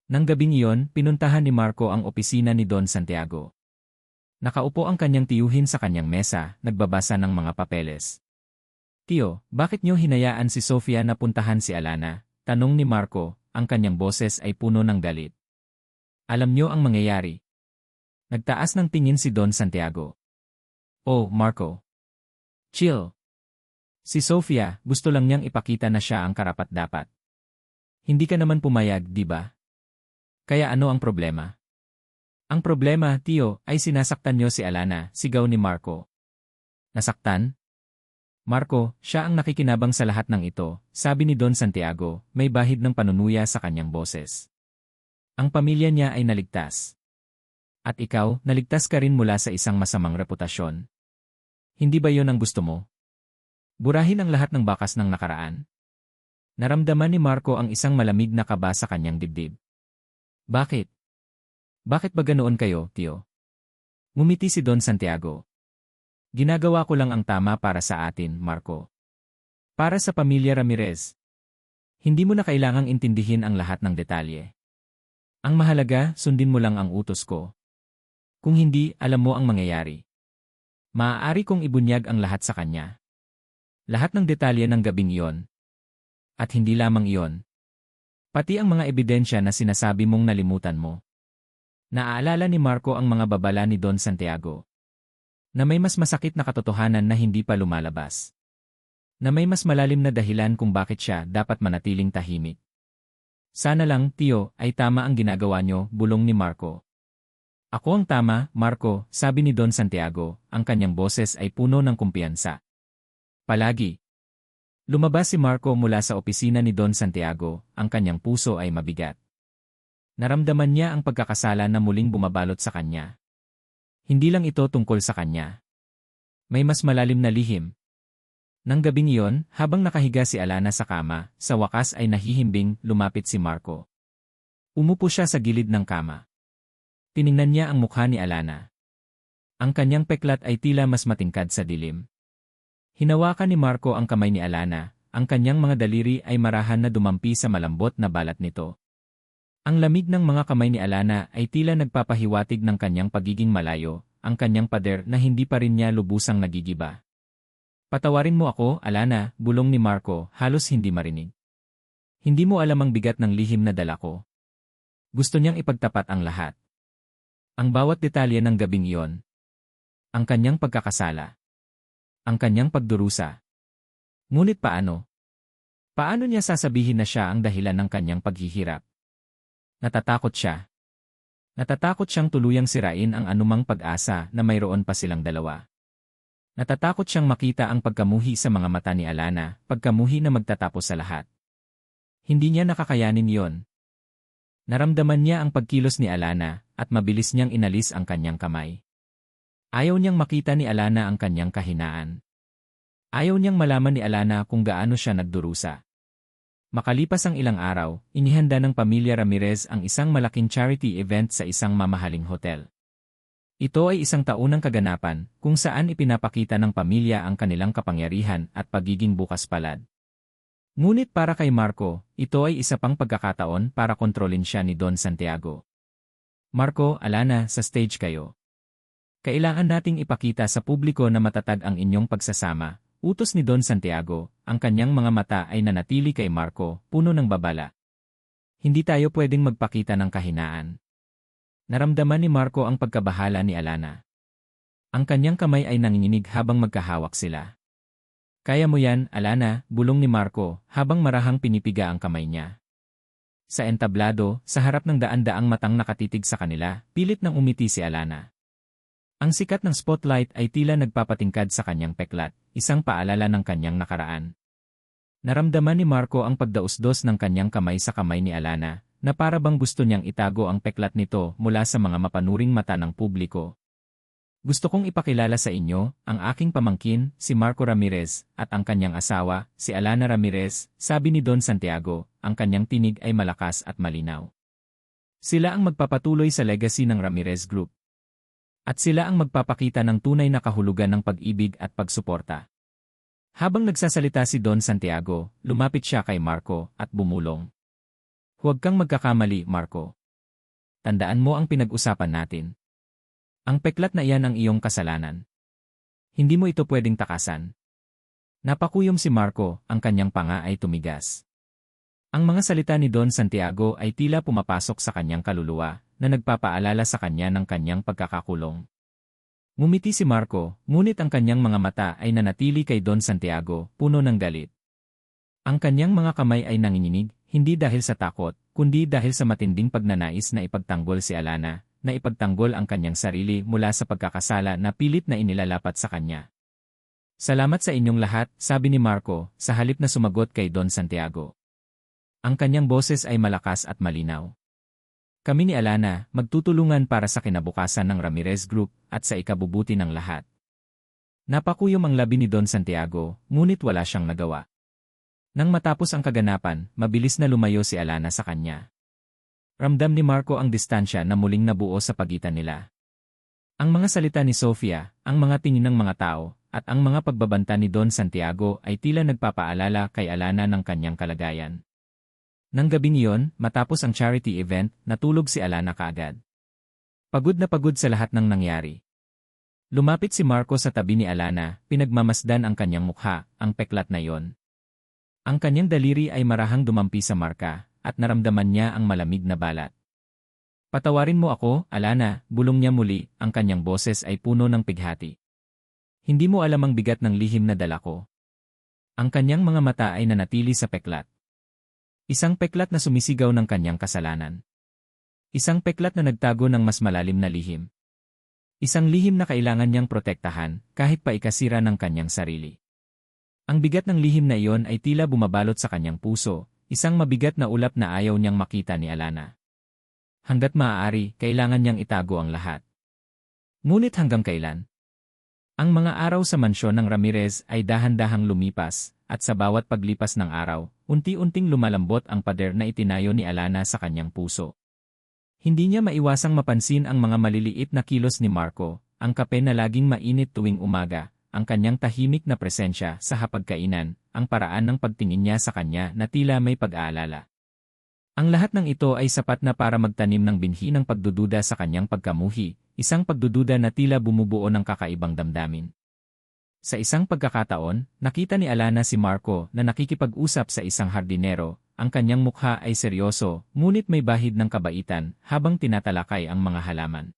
Nang gabing iyon, pinuntahan ni Marco ang opisina ni Don Santiago. Nakaupo ang kanyang tiyuhin sa kanyang mesa, nagbabasa ng mga papeles. Tiyo, bakit niyo hinayaan si Sofia na puntahan si Alana? Tanong ni Marco, ang kanyang boses ay puno ng galit. Alam niyo ang mangyayari. Nagtaas ng tingin si Don Santiago. Oh, Marco. Chill. Si Sofia, gusto lang niyang ipakita na siya ang karapat-dapat. Hindi ka naman pumayag, di ba? Kaya ano ang problema? Ang problema, Tiyo, ay sinasaktan niyo si Alana, sigaw ni Marco. Nasaktan? Marco, siya ang nakikinabang sa lahat ng ito, sabi ni Don Santiago, may bahid ng panunuya sa kanyang boses. Ang pamilya niya ay naligtas. At ikaw, naligtas ka rin mula sa isang masamang reputasyon. Hindi ba yon ang gusto mo? Burahin ang lahat ng bakas ng nakaraan. Naramdaman ni Marco ang isang malamig na kaba sa kanyang dibdib. Bakit? Bakit ba ganoon kayo, Tiyo? Ngumiti si Don Santiago. Ginagawa ko lang ang tama para sa atin, Marco. Para sa pamilya Ramirez. Hindi mo na kailangang intindihin ang lahat ng detalye. Ang mahalaga, sundin mo lang ang utos ko. Kung hindi, alam mo ang mangyayari. Maaari kong ibunyag ang lahat sa kanya. Lahat ng detalye ng gabing iyon. At hindi lamang iyon. Pati ang mga ebidensya na sinasabi mong nalimutan mo. Naaalala ni Marco ang mga babala ni Don Santiago. Na may mas masakit na katotohanan na hindi pa lumalabas. Na may mas malalim na dahilan kung bakit siya dapat manatiling tahimik. Sana lang, Tiyo, ay tama ang ginagawa niyo, bulong ni Marco. Ako ang tama, Marco, sabi ni Don Santiago, ang kanyang boses ay puno ng kumpiyansa. Palagi. Lumabas si Marco mula sa opisina ni Don Santiago, ang kanyang puso ay mabigat. Naramdaman niya ang pagkakasala na muling bumabalot sa kanya. Hindi lang ito tungkol sa kanya. May mas malalim na lihim. Nang gabing iyon, habang nakahiga si Alana sa kama, sa wakas ay nahihimbing, lumapit si Marco. Umupo siya sa gilid ng kama. Tiningnan niya ang mukha ni Alana. Ang kanyang peklat ay tila mas matingkad sa dilim. Hinawakan ni Marco ang kamay ni Alana, ang kanyang mga daliri ay marahan na dumampi sa malambot na balat nito. Ang lamig ng mga kamay ni Alana ay tila nagpapahiwatig ng kanyang pagiging malayo, ang kanyang pader na hindi pa rin niya lubusang nagigiba. Patawarin mo ako, Alana, bulong ni Marco, halos hindi marinig. Hindi mo alam ang bigat ng lihim na dala ko. Gusto niyang ipagtapat ang lahat. Ang bawat detalye ng gabing iyon. Ang kanyang pagkakasala. Ang kanyang pagdurusa. Ngunit paano? Paano niya sasabihin na siya ang dahilan ng kanyang paghihirap? Natatakot siya. Natatakot siyang tuluyang sirain ang anumang pag-asa na mayroon pa silang dalawa. Natatakot siyang makita ang pagkamuhi sa mga mata ni Alana, pagkamuhi na magtatapos sa lahat. Hindi niya nakakayanin yon. Naramdaman niya ang pagkilos ni Alana at mabilis niyang inalis ang kanyang kamay. Ayaw niyang makita ni Alana ang kanyang kahinaan. Ayaw niyang malaman ni Alana kung gaano siya nagdurusa. Makalipas ang ilang araw, inihanda ng pamilya Ramirez ang isang malaking charity event sa isang mamahaling hotel. Ito ay isang taunang kaganapan kung saan ipinapakita ng pamilya ang kanilang kapangyarihan at pagiging bukas palad. Ngunit para kay Marco, ito ay isa pang pagkakataon para kontrolin siya ni Don Santiago. Marco, Alana, sa stage kayo. Kailangan nating ipakita sa publiko na matatag ang inyong pagsasama. Utos ni Don Santiago, ang kanyang mga mata ay nanatili kay Marco, puno ng babala. Hindi tayo pwedeng magpakita ng kahinaan. Naramdaman ni Marco ang pagkabahala ni Alana. Ang kanyang kamay ay nanginginig habang magkahawak sila. Kaya mo yan, Alana, bulong ni Marco, habang marahang pinipiga ang kamay niya. Sa entablado, sa harap ng daan-daang matang nakatitig sa kanila, pilit nang umiti si Alana. Ang sikat ng spotlight ay tila nagpapatingkad sa kanyang peklat, isang paalala ng kanyang nakaraan. Naramdaman ni Marco ang pagdausdos ng kanyang kamay sa kamay ni Alana, na para bang gusto niyang itago ang peklat nito mula sa mga mapanuring mata ng publiko. Gusto kong ipakilala sa inyo, ang aking pamangkin, si Marco Ramirez, at ang kanyang asawa, si Alana Ramirez, sabi ni Don Santiago, ang kanyang tinig ay malakas at malinaw. Sila ang magpapatuloy sa legacy ng Ramirez Group. At sila ang magpapakita ng tunay na kahulugan ng pag-ibig at pagsuporta. Habang nagsasalita si Don Santiago, lumapit siya kay Marco at bumulong. Huwag kang magkakamali, Marco. Tandaan mo ang pinag-usapan natin. Ang peklat na iyan ang iyong kasalanan. Hindi mo ito pwedeng takasan. Napakuyom si Marco, ang kanyang panga ay tumigas. Ang mga salita ni Don Santiago ay tila pumapasok sa kanyang kaluluwa, na nagpapaalala sa kanya ng kanyang pagkakakulong. Ngumiti si Marco, ngunit ang kanyang mga mata ay nanatili kay Don Santiago, puno ng galit. Ang kanyang mga kamay ay nanginginig, hindi dahil sa takot, kundi dahil sa matinding pagnanais na ipagtanggol si Alana, na ipagtanggol ang kanyang sarili mula sa pagkakasala na pilit na inilalapat sa kanya. Salamat sa inyong lahat, sabi ni Marco, sa halip na sumagot kay Don Santiago. Ang kanyang boses ay malakas at malinaw. Kami ni Alana, magtutulungan para sa kinabukasan ng Ramirez Group at sa ikabubuti ng lahat. Napakuyom ang labi ni Don Santiago, ngunit wala siyang nagawa. Nang matapos ang kaganapan, mabilis na lumayo si Alana sa kanya. Ramdam ni Marco ang distansya na muling nabuo sa pagitan nila. Ang mga salita ni Sofia, ang mga tingin ng mga tao, at ang mga pagbabanta ni Don Santiago ay tila nagpapaalala kay Alana ng kanyang kalagayan. Nang gabing iyon, matapos ang charity event, natulog si Alana kaagad. Pagod na pagod sa lahat ng nangyari. Lumapit si Marco sa tabi ni Alana, pinagmamasdan ang kanyang mukha, ang peklat na iyon. Ang kanyang daliri ay marahang dumampi sa marka, at naramdaman niya ang malamig na balat. Patawarin mo ako, Alana, bulong niya muli, ang kanyang boses ay puno ng pighati. Hindi mo alam ang bigat ng lihim na dala ko. Ang kanyang mga mata ay nanatili sa peklat. Isang peklat na sumisigaw ng kanyang kasalanan. Isang peklat na nagtago ng mas malalim na lihim. Isang lihim na kailangan niyang protektahan, kahit pa ikasira ng kanyang sarili. Ang bigat ng lihim na iyon ay tila bumabalot sa kanyang puso, isang mabigat na ulap na ayaw niyang makita ni Alana. Hanggat maaari, kailangan niyang itago ang lahat. Ngunit hanggang kailan? Ang mga araw sa mansyon ng Ramirez ay dahan-dahang lumipas, at sa bawat paglipas ng araw, unti-unting lumalambot ang pader na itinayo ni Alana sa kanyang puso. Hindi niya maiwasang mapansin ang mga maliliit na kilos ni Marco, ang kape na laging mainit tuwing umaga, ang kanyang tahimik na presensya sa hapagkainan, ang paraan ng pagtingin niya sa kanya na tila may pag-aalala. Ang lahat ng ito ay sapat na para magtanim ng binhi ng pagdududa sa kanyang pagkamuhi, isang pagdududa na tila bumubuo ng kakaibang damdamin. Sa isang pagkakataon, nakita ni Alana si Marco na nakikipag-usap sa isang hardinero. Ang kanyang mukha ay seryoso, ngunit may bahid ng kabaitan habang tinatalakay ang mga halaman.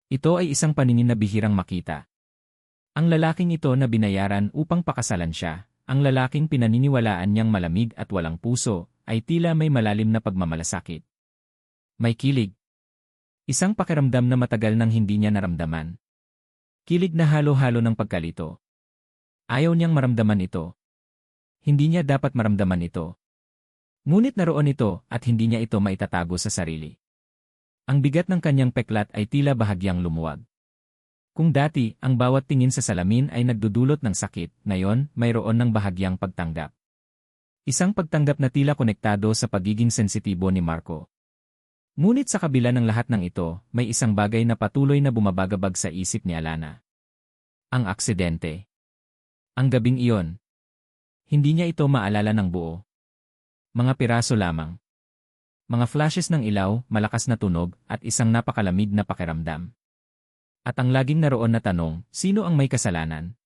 Ito ay isang paningin na bihirang makita. Ang lalaking ito na binayaran upang pakasalan siya, ang lalaking pinaniniwalaan niyang malamig at walang puso, ay tila may malalim na pagmamalasakit. May kilig. Isang pakiramdam na matagal nang hindi niya naramdaman. Kilig na halo-halo ng pagkalito. Ayaw niyang maramdaman ito. Hindi niya dapat maramdaman ito. Ngunit naroon ito at hindi niya ito maitatago sa sarili. Ang bigat ng kanyang peklat ay tila bahagyang lumuwag. Kung dati, ang bawat tingin sa salamin ay nagdudulot ng sakit, ngayon, mayroon ng bahagyang pagtanggap. Isang pagtanggap na tila konektado sa pagiging sensitibo ni Marco. Ngunit sa kabila ng lahat ng ito, may isang bagay na patuloy na bumabagabag sa isip ni Alana. Ang aksidente. Ang gabing iyon. Hindi niya ito maalala ng buo. Mga piraso lamang. Mga flashes ng ilaw, malakas na tunog, at isang napakalamig na pakiramdam. At ang laging naroon na tanong, sino ang may kasalanan?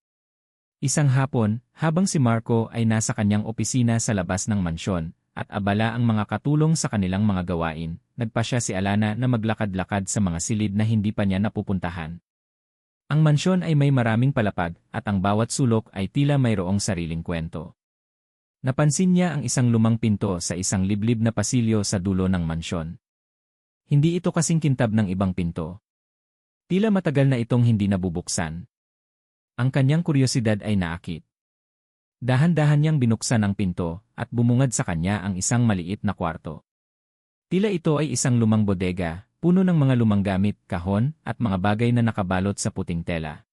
Isang hapon, habang si Marco ay nasa kanyang opisina sa labas ng mansyon, at abala ang mga katulong sa kanilang mga gawain, nagpasya si Alana na maglakad-lakad sa mga silid na hindi pa niya napupuntahan. Ang mansyon ay may maraming palapag, at ang bawat sulok ay tila mayroong sariling kwento. Napansin niya ang isang lumang pinto sa isang liblib na pasilyo sa dulo ng mansyon. Hindi ito kasing kintab ng ibang pinto. Tila matagal na itong hindi nabubuksan. Ang kanyang kuryosidad ay naakit. Dahan-dahan niyang binuksan ang pinto at bumungad sa kanya ang isang maliit na kwarto. Tila ito ay isang lumang bodega, puno ng mga lumang gamit, kahon, at mga bagay na nakabalot sa puting tela.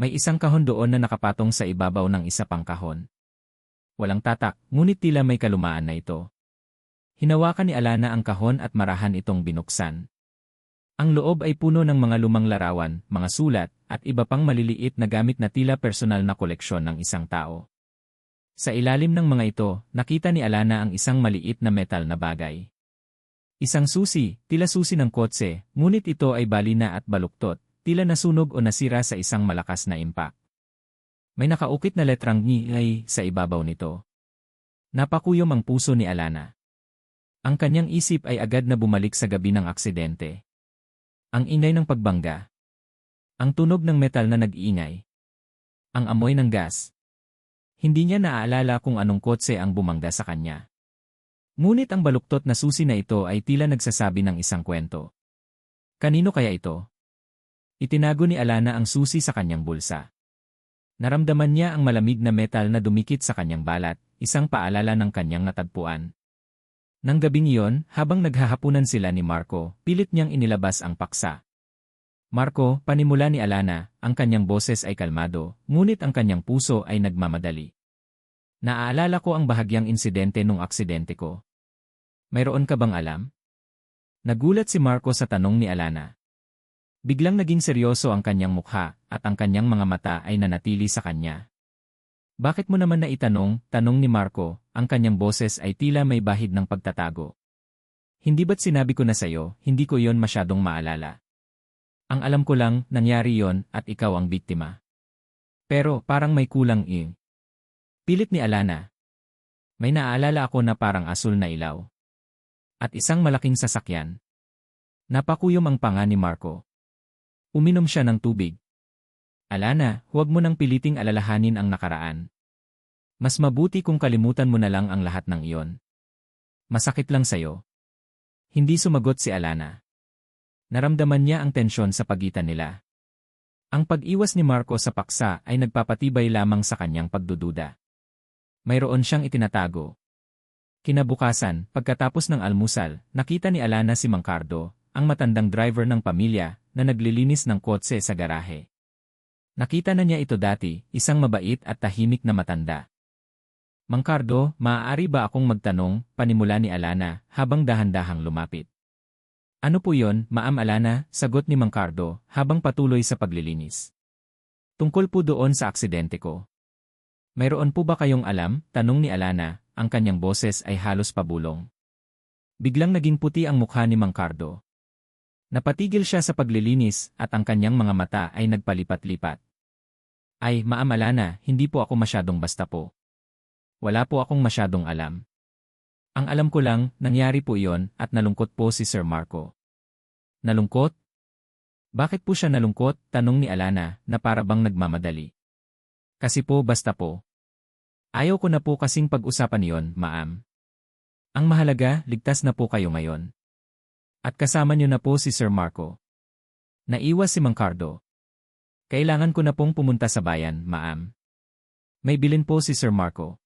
May isang kahon doon na nakapatong sa ibabaw ng isa pang kahon. Walang tatak, ngunit tila may kalumaan na ito. Hinawakan ni Alana ang kahon at marahan itong binuksan. Ang loob ay puno ng mga lumang larawan, mga sulat, at iba pang maliliit na gamit na tila personal na koleksyon ng isang tao. Sa ilalim ng mga ito, nakita ni Alana ang isang maliit na metal na bagay. Isang susi, tila susi ng kotse, ngunit ito ay balina at baluktot, tila nasunog o nasira sa isang malakas na impact. May nakaukit na letrang "Ni" sa ibabaw nito. Napakuyom ang puso ni Alana. Ang kanyang isip ay agad na bumalik sa gabi ng aksidente. Ang ingay ng pagbangga. Ang tunog ng metal na nag-iingay. Ang amoy ng gas. Hindi niya naaalala kung anong kotse ang bumangga sa kanya. Ngunit ang baluktot na susi na ito ay tila nagsasabi ng isang kwento. Kanino kaya ito? Itinago ni Alana ang susi sa kanyang bulsa. Naramdaman niya ang malamig na metal na dumikit sa kanyang balat, isang paalala ng kanyang natagpuan. Nang gabing iyon, habang naghahapunan sila ni Marco, pilit niyang inilabas ang paksa. Marco, panimula ni Alana, ang kanyang boses ay kalmado, ngunit ang kanyang puso ay nagmamadali. Naaalala ko ang bahagyang insidente nung aksidente ko. Mayroon ka bang alam? Nagulat si Marco sa tanong ni Alana. Biglang naging seryoso ang kanyang mukha, at ang kanyang mga mata ay nanatili sa kanya. Bakit mo naman naitanong, tanong ni Marco, ang kanyang boses ay tila may bahid ng pagtatago. Hindi ba't sinabi ko na sa'yo, hindi ko yon masyadong maalala. Ang alam ko lang, nangyari yon at ikaw ang biktima. Pero parang may kulang Pilit ni Alana. May naaalala ako na parang asul na ilaw. At isang malaking sasakyan. Napakuyom ang panga ni Marco. Uminom siya ng tubig. Alana, huwag mo nang piliting alalahanin ang nakaraan. Mas mabuti kung kalimutan mo na lang ang lahat ng iyon. Masakit lang sa'yo. Hindi sumagot si Alana. Naramdaman niya ang tensyon sa pagitan nila. Ang pag-iwas ni Marco sa paksa ay nagpapatibay lamang sa kanyang pagdududa. Mayroon siyang itinatago. Kinabukasan, pagkatapos ng almusal, nakita ni Alana si Mang Cardo, ang matandang driver ng pamilya, na naglilinis ng kotse sa garahe. Nakita na niya ito dati, isang mabait at tahimik na matanda. Mang Cardo, maaari ba akong magtanong, panimula ni Alana, habang dahan-dahang lumapit. Ano po yon, Ma'am Alana, sagot ni Mang Cardo, habang patuloy sa paglilinis. Tungkol po doon sa aksidente ko. Mayroon po ba kayong alam, tanong ni Alana, ang kanyang boses ay halos pabulong. Biglang naging puti ang mukha ni Mang Cardo. Napatigil siya sa paglilinis at ang kanyang mga mata ay nagpalipat-lipat. Ay, Ma'am Alana, hindi po ako masyadong basta po. Wala po akong masyadong alam. Ang alam ko lang, nangyari po iyon at nalungkot po si Sir Marco. Nalungkot? Bakit po siya nalungkot? Tanong ni Alana na para bang nagmamadali. Kasi po basta po. Ayaw ko na po kasing pag-usapan iyon, Ma'am. Ang mahalaga, ligtas na po kayo ngayon. At kasama niyo na po si Sir Marco. Naiwas si Mang Cardo. Kailangan ko na pong pumunta sa bayan, Ma'am. May bilin po si Sir Marco.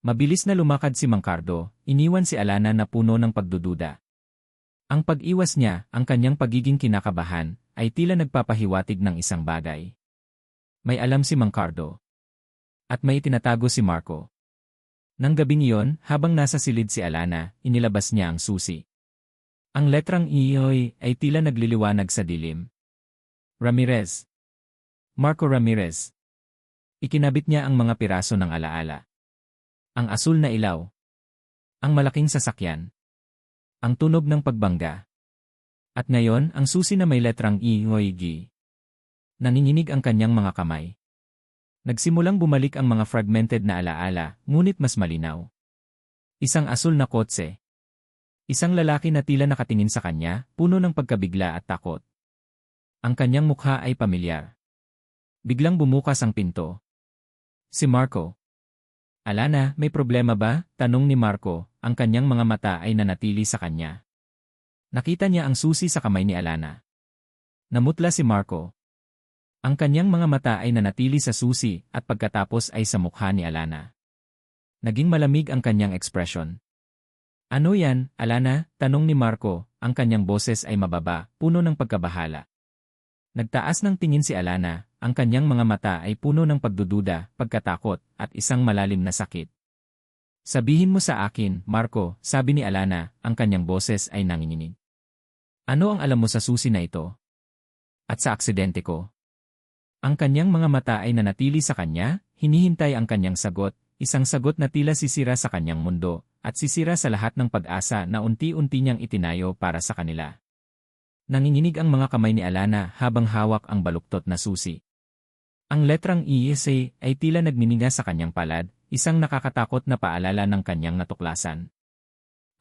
Mabilis na lumakad si Mang Cardo, iniwan si Alana na puno ng pagdududa. Ang pag-iwas niya, ang kanyang pagiging kinakabahan, ay tila nagpapahiwatig ng isang bagay. May alam si Mang Cardo. At may tinatago si Marco. Nang gabing iyon, habang nasa silid si Alana, inilabas niya ang susi. Ang letrang I ay tila nagliliwanag sa dilim. Ramirez. Marco Ramirez. Ikinabit niya ang mga piraso ng alaala. Ang asul na ilaw. Ang malaking sasakyan. Ang tunog ng pagbangga. At ngayon, ang susi na may letrang I. Nanginginig ang kanyang mga kamay. Nagsimulang bumalik ang mga fragmented na alaala, ngunit mas malinaw. Isang asul na kotse. Isang lalaki na tila nakatingin sa kanya, puno ng pagkabigla at takot. Ang kanyang mukha ay pamilyar. Biglang bumukas ang pinto. Si Marco. Alana, may problema ba? Tanong ni Marco, ang kanyang mga mata ay nanatili sa kanya. Nakita niya ang susi sa kamay ni Alana. Namutla si Marco. Ang kanyang mga mata ay nanatili sa susi at pagkatapos ay sa mukha ni Alana. Naging malamig ang kanyang ekspresyon. Ano yan, Alana? Tanong ni Marco, ang kanyang boses ay mababa, puno ng pagkabahala. Nagtaas ng tingin si Alana, ang kanyang mga mata ay puno ng pagdududa, pagkatakot, at isang malalim na sakit. Sabihin mo sa akin, Marco, sabi ni Alana, ang kanyang boses ay nanginginig. Ano ang alam mo sa susi na ito? At sa aksidente ko? Ang kanyang mga mata ay nanatili sa kanya, hinihintay ang kanyang sagot, isang sagot na tila sisira sa kanyang mundo, at sisira sa lahat ng pag-asa na unti-unti niyang itinayo para sa kanila. Nanginginig ang mga kamay ni Alana habang hawak ang baluktot na susi. Ang letrang ESA ay tila nagminiga sa kanyang palad, isang nakakatakot na paalala ng kanyang natuklasan.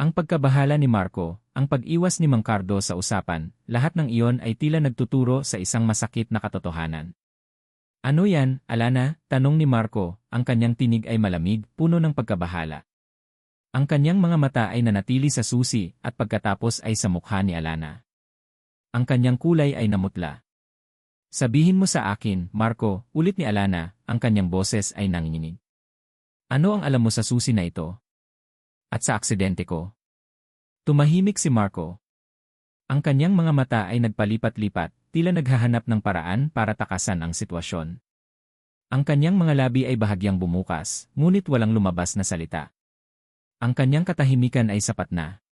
Ang pagkabahala ni Marco, ang pag-iwas ni Mang Cardo sa usapan, lahat ng iyon ay tila nagtuturo sa isang masakit na katotohanan. Ano yan, Alana? Tanong ni Marco, ang kanyang tinig ay malamig, puno ng pagkabahala. Ang kanyang mga mata ay nanatili sa susi at pagkatapos ay sa mukha ni Alana. Ang kanyang kulay ay namutla. Sabihin mo sa akin, Marco, ulit ni Alana, ang kanyang boses ay nanginginig. Ano ang alam mo sa susi na ito? At sa aksidente ko? Tumahimik si Marco. Ang kanyang mga mata ay nagpalipat-lipat, tila naghahanap ng paraan para takasan ang sitwasyon. Ang kanyang mga labi ay bahagyang bumukas, ngunit walang lumabas na salita. Ang kanyang katahimikan ay sapat na.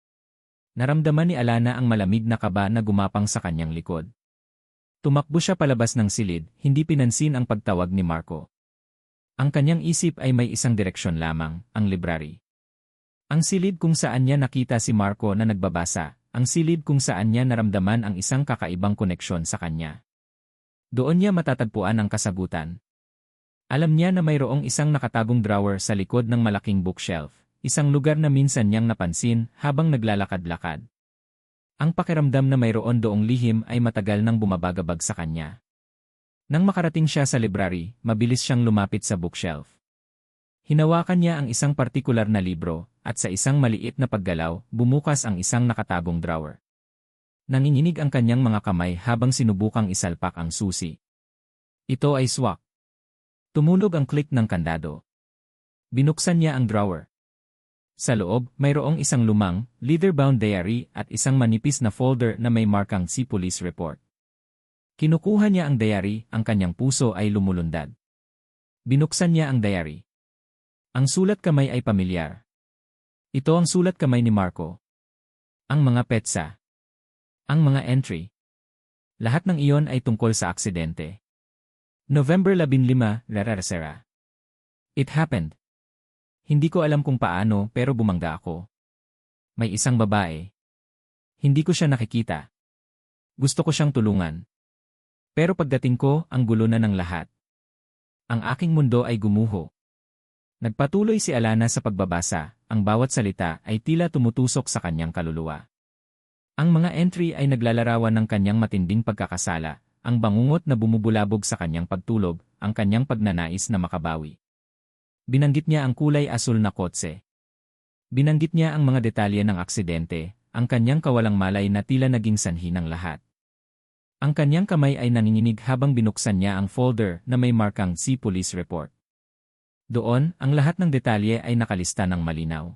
Naramdaman ni Alana ang malamig na kaba na gumapang sa kanyang likod. Tumakbo siya palabas ng silid, hindi pinansin ang pagtawag ni Marco. Ang kanyang isip ay may isang direksyon lamang, ang library. Ang silid kung saan niya nakita si Marco na nagbabasa, ang silid kung saan niya naramdaman ang isang kakaibang koneksyon sa kanya. Doon niya matatagpuan ang kasagutan. Alam niya na mayroong isang nakatagong drawer sa likod ng malaking bookshelf. Isang lugar na minsan niyang napansin habang naglalakad-lakad. Ang pakiramdam na mayroon doong lihim ay matagal nang bumabagabag sa kanya. Nang makarating siya sa library, mabilis siyang lumapit sa bookshelf. Hinawakan niya ang isang partikular na libro, at sa isang maliit na paggalaw, bumukas ang isang nakatagong drawer. Nanginginig ang kanyang mga kamay habang sinubukang isalpak ang susi. Ito ay swak. Tumunog ang click ng kandado. Binuksan niya ang drawer. Sa loob, mayroong isang lumang, leather-bound diary at isang manipis na folder na may markang si Police Report. Kinukuha niya ang diary, ang kanyang puso ay lumulundad. Binuksan niya ang diary. Ang sulat kamay ay pamilyar. Ito ang sulat kamay ni Marco. Ang mga petsa. Ang mga entry. Lahat ng iyon ay tungkol sa aksidente. November 15, Lararasera. It happened. Hindi ko alam kung paano pero bumangga ako. May isang babae. Hindi ko siya nakikita. Gusto ko siyang tulungan. Pero pagdating ko, ang gulo na ng lahat. Ang aking mundo ay gumuho. Nagpatuloy si Alana sa pagbabasa, ang bawat salita ay tila tumutusok sa kanyang kaluluwa. Ang mga entry ay naglalarawan ng kanyang matinding pagkakasala, ang bangungot na bumubulabog sa kanyang pagtulog, ang kanyang pagnanais na makabawi. Binanggit niya ang kulay asul na kotse. Binanggit niya ang mga detalye ng aksidente, ang kanyang kawalang malay na tila naging sanhi ng lahat. Ang kanyang kamay ay nanginginig habang binuksan niya ang folder na may markang C Police Report. Doon, ang lahat ng detalye ay nakalista ng malinaw.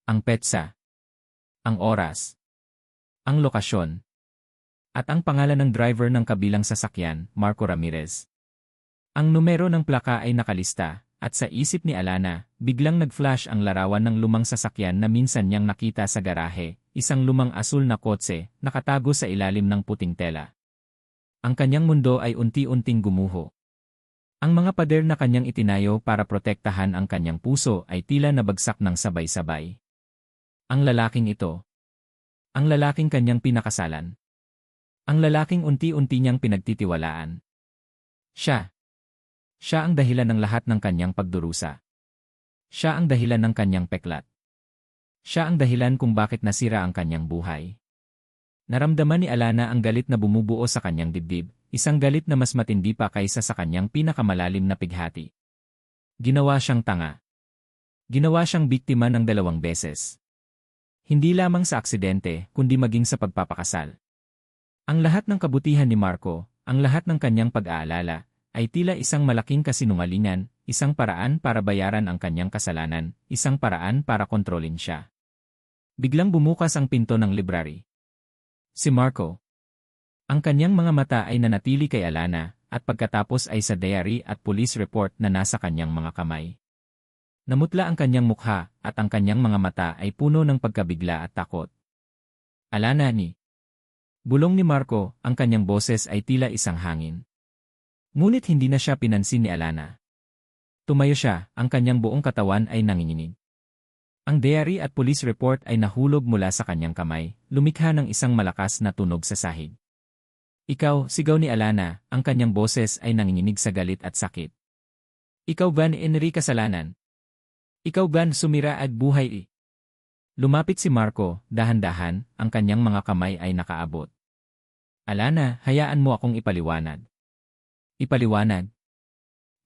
Ang petsa, ang oras, ang lokasyon, at ang pangalan ng driver ng kabilang sasakyan, Marco Ramirez. Ang numero ng plaka ay nakalista, at sa isip ni Alana, biglang nag-flash ang larawan ng lumang sasakyan na minsan niyang nakita sa garahe, isang lumang asul na kotse, nakatago sa ilalim ng puting tela. Ang kanyang mundo ay unti-unting gumuho. Ang mga pader na kanyang itinayo para protektahan ang kanyang puso ay tila nabagsak ng sabay-sabay. Ang lalaking ito. Ang lalaking kanyang pinakasalan. Ang lalaking unti-unti niyang pinagtitiwalaan. Siya. Siya ang dahilan ng lahat ng kanyang pagdurusa. Siya ang dahilan ng kanyang peklat. Siya ang dahilan kung bakit nasira ang kanyang buhay. Naramdaman ni Alana ang galit na bumubuo sa kanyang dibdib, isang galit na mas matindi pa kaysa sa kanyang pinakamalalim na pighati. Ginawa siyang tanga. Ginawa siyang biktima ng 2 beses. Hindi lamang sa aksidente, kundi maging sa pagpapakasal. Ang lahat ng kabutihan ni Marco, ang lahat ng kanyang pag-aalala, ay tila isang malaking kasinungalingan, isang paraan para bayaran ang kanyang kasalanan, isang paraan para kontrolin siya. Biglang bumukas ang pinto ng library. Si Marco. Ang kanyang mga mata ay nanatili kay Alana, at pagkatapos ay sa diary at police report na nasa kanyang mga kamay. Namutla ang kanyang mukha, at ang kanyang mga mata ay puno ng pagkabigla at takot. Alana ni. Bulong ni Marco, ang kanyang boses ay tila isang hangin. Ngunit hindi na siya pinansin ni Alana. Tumayo siya, ang kanyang buong katawan ay nanginginig. Ang diary at police report ay nahulog mula sa kanyang kamay, lumikha ng isang malakas na tunog sa sahig. Ikaw, sigaw ni Alana, ang kanyang boses ay nanginginig sa galit at sakit. Ikaw ba ni Enrique kasalanan? Ikaw ba sumira at buhay? Lumapit si Marco, dahan-dahan, ang kanyang mga kamay ay nakaabot. Alana, hayaan mo akong ipaliwanag. Ipaliwanag?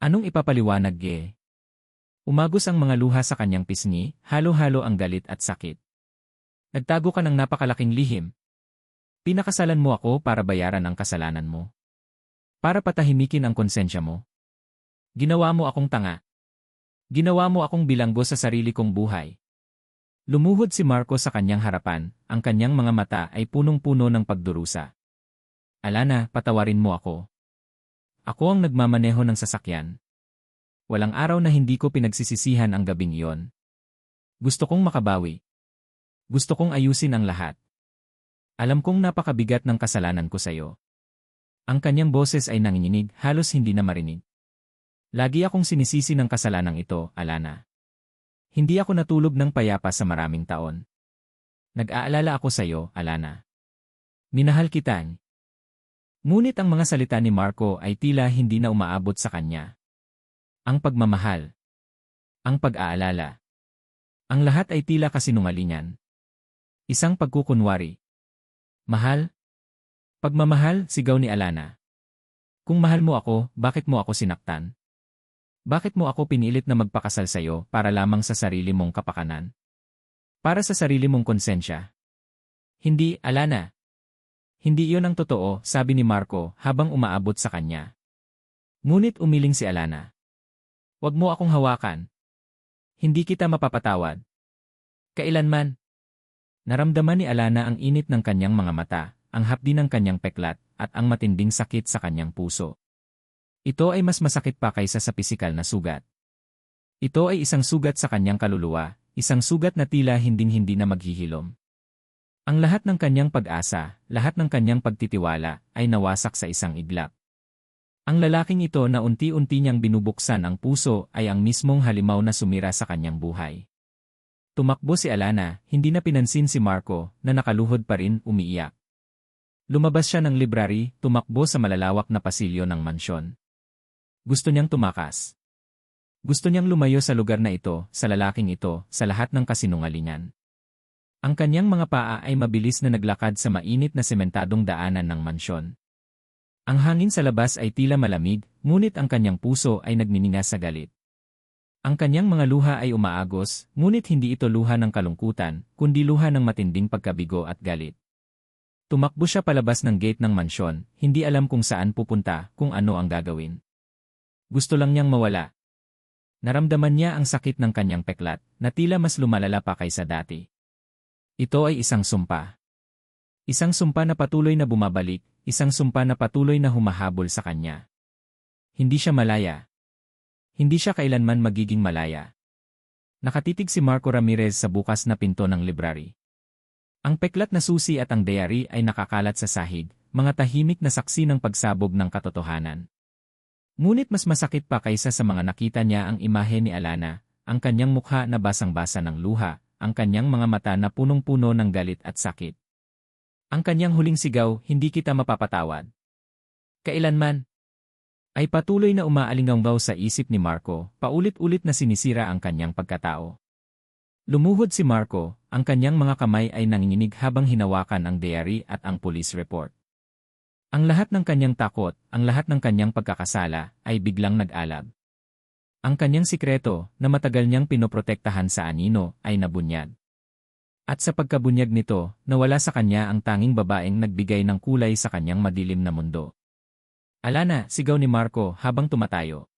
Anong ipapaliwanag, Umagos ang mga luha sa kanyang pisngi, halo-halo ang galit at sakit. Nagtago ka ng napakalaking lihim. Pinakasalan mo ako para bayaran ang kasalanan mo. Para patahimikin ang konsensya mo. Ginawa mo akong tanga. Ginawa mo akong bilanggo sa sarili kong buhay. Lumuhod si Marco sa kanyang harapan, ang kanyang mga mata ay punong-puno ng pagdurusa. Alana, patawarin mo ako. Ako ang nagmamaneho ng sasakyan. Walang araw na hindi ko pinagsisisihan ang gabing iyon. Gusto kong makabawi. Gusto kong ayusin ang lahat. Alam kong napakabigat ng kasalanan ko sa'yo. Ang kanyang boses ay nanginginig, halos hindi na marinig. Lagi akong sinisisi ng kasalanang ito, Alana. Hindi ako natulog ng payapa sa maraming taon. Nag-aalala ako sa'yo, Alana. Minahal kita. Ngunit ang mga salita ni Marco ay tila hindi na umaabot sa kanya. Ang pagmamahal. Ang pag-aalala. Ang lahat ay tila kasinungalingan. Isang pagkukunwari. Mahal? Pagmamahal, sigaw ni Alana. Kung mahal mo ako, bakit mo ako sinaktan? Bakit mo ako pinilit na magpakasal sa'yo para lamang sa sarili mong kapakanan? Para sa sarili mong konsensya? Hindi, Alana. Hindi iyon ang totoo, sabi ni Marco habang umaabot sa kanya. Ngunit umiling si Alana. Huwag mo akong hawakan. Hindi kita mapapatawad. Kailanman. Naramdaman ni Alana ang init ng kanyang mga mata, ang hapdi ng kanyang peklat, at ang matinding sakit sa kanyang puso. Ito ay mas masakit pa kaysa sa pisikal na sugat. Ito ay isang sugat sa kanyang kaluluwa, isang sugat na tila hinding-hindi na maghihilom. Ang lahat ng kanyang pag-asa, lahat ng kanyang pagtitiwala, ay nawasak sa isang iglap. Ang lalaking ito na unti-unti niyang binubuksan ang puso ay ang mismong halimaw na sumira sa kanyang buhay. Tumakbo si Alana, hindi na pinansin si Marco, na nakaluhod pa rin, umiiyak. Lumabas siya ng library, tumakbo sa malalawak na pasilyo ng mansyon. Gusto niyang tumakas. Gusto niyang lumayo sa lugar na ito, sa lalaking ito, sa lahat ng kasinungalingan. Ang kanyang mga paa ay mabilis na naglakad sa mainit na sementadong daanan ng mansyon. Ang hangin sa labas ay tila malamig, ngunit ang kanyang puso ay nagnininga sa galit. Ang kanyang mga luha ay umaagos, ngunit hindi ito luha ng kalungkutan, kundi luha ng matinding pagkabigo at galit. Tumakbo siya palabas ng gate ng mansyon, hindi alam kung saan pupunta, kung ano ang gagawin. Gusto lang niyang mawala. Naramdaman niya ang sakit ng kanyang peklat, na tila mas lumalala pa kaysa dati. Ito ay isang sumpa. Isang sumpa na patuloy na bumabalik, isang sumpa na patuloy na humahabol sa kanya. Hindi siya malaya. Hindi siya kailanman magiging malaya. Nakatitig si Marco Ramirez sa bukas na pinto ng library. Ang peklat na susi at ang diary ay nakakalat sa sahig, mga tahimik na saksi ng pagsabog ng katotohanan. Ngunit mas masakit pa kaysa sa mga nakita niya ang imahe ni Alana, ang kanyang mukha na basang-basa ng luha, ang kanyang mga mata na punong-puno ng galit at sakit. Ang kanyang huling sigaw, hindi kita mapapatawad. Kailanman. Ay patuloy na umaalinganggaw sa isip ni Marco, paulit-ulit na sinisira ang kanyang pagkatao. Lumuhod si Marco, ang kanyang mga kamay ay nanginginig habang hinawakan ang diary at ang police report. Ang lahat ng kanyang takot, ang lahat ng kanyang pagkakasala, ay biglang nag-alab. Ang kanyang sikreto, na matagal niyang pinoprotektahan sa anino, ay nabunyag. At sa pagkabunyag nito, nawala sa kanya ang tanging babaeng nagbigay ng kulay sa kanyang madilim na mundo. Alana, sigaw ni Marco habang tumatayo.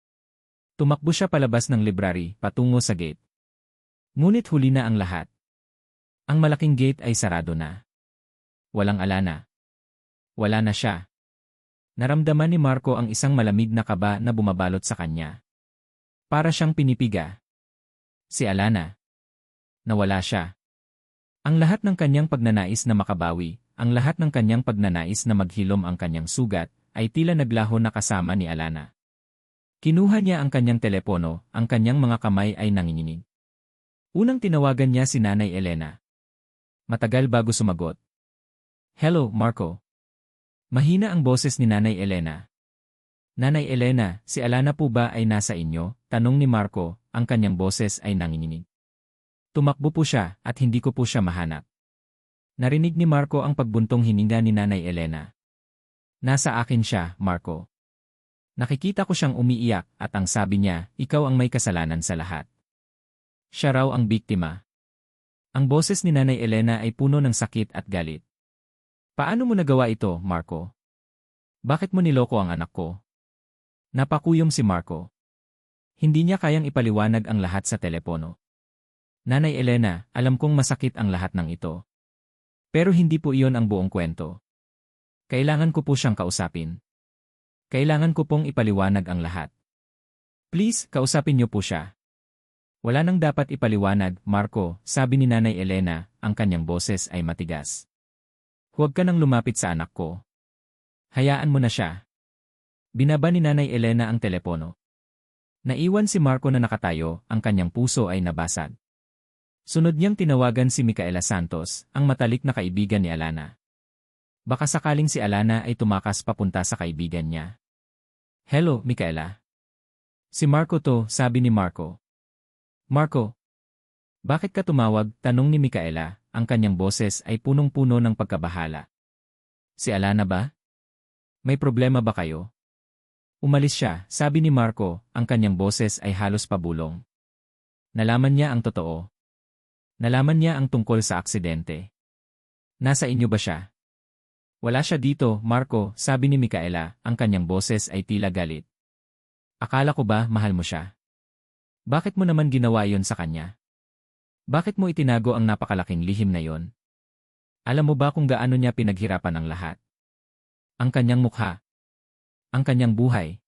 Tumakbo siya palabas ng library, patungo sa gate. Ngunit huli na ang lahat. Ang malaking gate ay sarado na. Walang Alana. Wala na siya. Naramdaman ni Marco ang isang malamig na kaba na bumabalot sa kanya. Para siyang pinipiga. Si Alana. Nawala siya. Ang lahat ng kanyang pagnanais na makabawi, ang lahat ng kanyang pagnanais na maghilom ang kanyang sugat, ay tila naglaho na kasama ni Alana. Kinuha niya ang kanyang telepono, ang kanyang mga kamay ay nanginginig. Unang tinawagan niya si Nanay Elena. Matagal bago sumagot. Hello, Marco. Mahina ang boses ni Nanay Elena. Nanay Elena, si Alana po ba ay nasa inyo? Tanong ni Marco, ang kanyang boses ay nanginginig. Tumakbo po siya at hindi ko po siya mahanap. Narinig ni Marco ang pagbuntong hininga ni Nanay Elena. Nasa akin siya, Marco. Nakikita ko siyang umiiyak at ang sabi niya, ikaw ang may kasalanan sa lahat. Siya raw ang biktima. Ang boses ni Nanay Elena ay puno ng sakit at galit. Paano mo nagawa ito, Marco? Bakit mo niloko ang anak ko? Napakuyom si Marco. Hindi niya kayang ipaliwanag ang lahat sa telepono. Nanay Elena, alam kong masakit ang lahat ng ito. Pero hindi po iyon ang buong kwento. Kailangan ko po siyang kausapin. Kailangan ko pong ipaliwanag ang lahat. Please, kausapin niyo po siya. Wala nang dapat ipaliwanag, Marco, sabi ni Nanay Elena, ang kanyang boses ay matigas. Huwag ka nang lumapit sa anak ko. Hayaan mo na siya. Binaba ni Nanay Elena ang telepono. Naiwan si Marco na nakatayo, ang kanyang puso ay nabasag. Sunod niyang tinawagan si Micaela Santos, ang matalik na kaibigan ni Alana. Baka sakaling si Alana ay tumakas papunta sa kaibigan niya. Hello, Micaela. Si Marco to, sabi ni Marco. Marco. Bakit ka tumawag? Tanong ni Micaela, ang kanyang boses ay punong-puno ng pagkabahala. Si Alana ba? May problema ba kayo? Umalis siya, sabi ni Marco, ang kanyang boses ay halos pabulong. Nalaman niya ang totoo. Nalaman niya ang tungkol sa aksidente. Nasa inyo ba siya? Wala siya dito, Marco, sabi ni Micaela, ang kanyang boses ay tila galit. Akala ko ba mahal mo siya? Bakit mo naman ginawa yon sa kanya? Bakit mo itinago ang napakalaking lihim na yon? Alam mo ba kung gaano niya pinaghirapan ang lahat? Ang kanyang mukha. Ang kanyang buhay.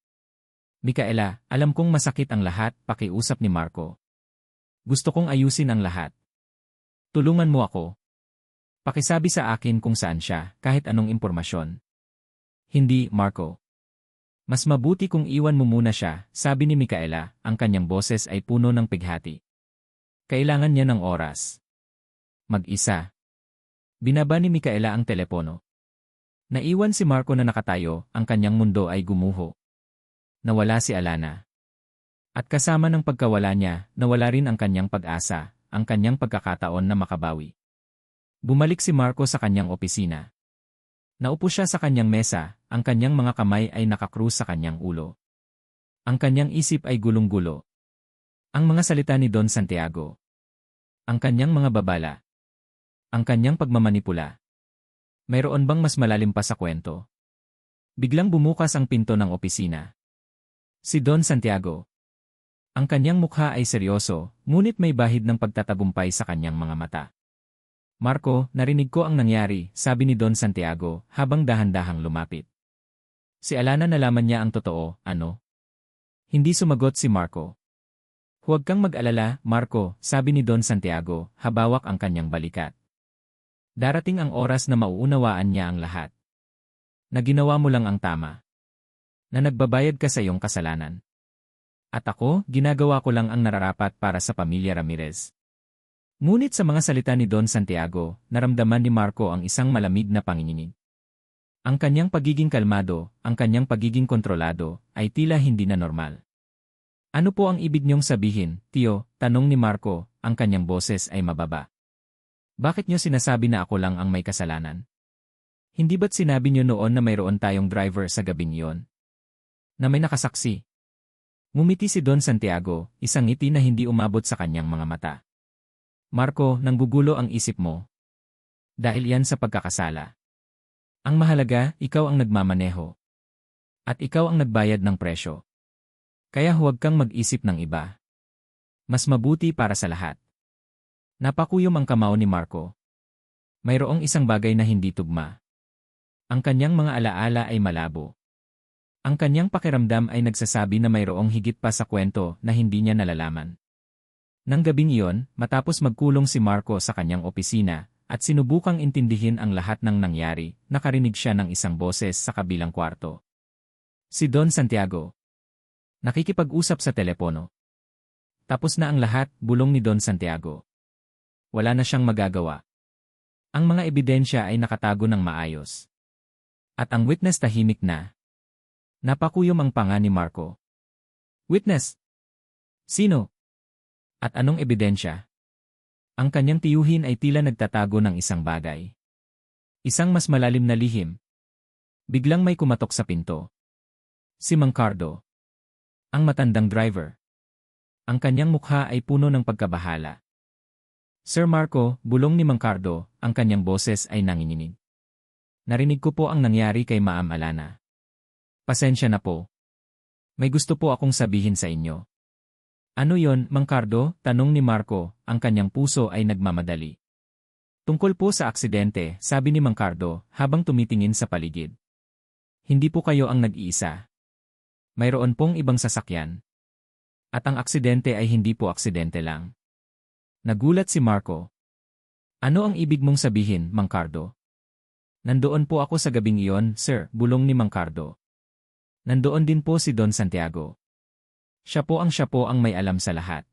Micaela, alam kong masakit ang lahat, pakiusap ni Marco. Gusto kong ayusin ang lahat. Tulungan mo ako. Pakisabi sa akin kung saan siya, kahit anong impormasyon. Hindi, Marco. Mas mabuti kung iwan mo muna siya, sabi ni Micaela, ang kanyang boses ay puno ng pighati. Kailangan niya ng oras. Mag-isa. Binaba ni Micaela ang telepono. Naiwan si Marco na nakatayo, ang kanyang mundo ay gumuho. Nawala si Alana. At kasama ng pagkawala niya, nawala rin ang kanyang pag-asa, ang kanyang pagkakataon na makabawi. Bumalik si Marco sa kanyang opisina. Naupo siya sa kanyang mesa, ang kanyang mga kamay ay nakakrus sa kanyang ulo. Ang kanyang isip ay gulong-gulo. Ang mga salita ni Don Santiago. Ang kanyang mga babala. Ang kanyang pagmamanipula. Mayroon bang mas malalim pa sa kwento? Biglang bumukas ang pinto ng opisina. Si Don Santiago. Ang kanyang mukha ay seryoso, ngunit may bahid ng pagtatagumpay sa kanyang mga mata. Marco, narinig ko ang nangyari, sabi ni Don Santiago, habang dahan-dahang lumapit. Si Alana nalaman niya ang totoo, ano? Hindi sumagot si Marco. Huwag kang mag-alala, Marco, sabi ni Don Santiago, habawak ang kanyang balikat. Darating ang oras na mauunawaan niya ang lahat. Na ginawa mo lang ang tama. Na nagbabayad ka sa iyong kasalanan. At ako, ginagawa ko lang ang nararapat para sa pamilya Ramirez. Ngunit sa mga salita ni Don Santiago, naramdaman ni Marco ang isang malamig na panginginig. Ang kanyang pagiging kalmado, ang kanyang pagiging kontrolado, ay tila hindi na normal. Ano po ang ibig niyong sabihin, Tio? Tanong ni Marco, ang kanyang boses ay mababa. Bakit niyo sinasabi na ako lang ang may kasalanan? Hindi ba't sinabi niyo noon na mayroon tayong driver sa gabing iyon? Na may nakasaksi? Ngumiti si Don Santiago, isang ngiti na hindi umabot sa kanyang mga mata. Marco, nanggugulo ang isip mo. Dahil yan sa pagkakasala. Ang mahalaga, ikaw ang nagmamaneho. At ikaw ang nagbayad ng presyo. Kaya huwag kang mag-isip ng iba. Mas mabuti para sa lahat. Napakuyom ang kamao ni Marco. Mayroong isang bagay na hindi tugma. Ang kanyang mga alaala ay malabo. Ang kanyang pakiramdam ay nagsasabi na mayroong higit pa sa kwento na hindi niya nalalaman. Nang gabing iyon, matapos magkulong si Marco sa kanyang opisina, at sinubukang intindihin ang lahat ng nangyari, nakarinig siya ng isang boses sa kabilang kwarto. Si Don Santiago. Nakikipag-usap sa telepono. Tapos na ang lahat, bulong ni Don Santiago. Wala na siyang magagawa. Ang mga ebidensya ay nakatago ng maayos. At ang witness tahimik na. Napakuyom ang panga ni Marco. Witness? Sino? At anong ebidensya? Ang kanyang tiyuhin ay tila nagtatago ng isang bagay. Isang mas malalim na lihim. Biglang may kumatok sa pinto. Si Mang Cardo. Ang matandang driver. Ang kanyang mukha ay puno ng pagkabahala. Sir Marco, bulong ni Mang Cardo, ang kanyang boses ay nanginginig. Narinig ko po ang nangyari kay Ma'am Alana. Pasensya na po. May gusto po akong sabihin sa inyo. Ano yon, Mang Cardo? Tanong ni Marco, ang kanyang puso ay nagmamadali. Tungkol po sa aksidente, sabi ni Mang Cardo, habang tumitingin sa paligid. Hindi po kayo ang nag-iisa. Mayroon pong ibang sasakyan. At ang aksidente ay hindi po aksidente lang. Nagulat si Marco. Ano ang ibig mong sabihin, Mang Cardo? Nandoon po ako sa gabing iyon, sir, bulong ni Mang Cardo. Nandoon din po si Don Santiago. Siya po ang may alam sa lahat.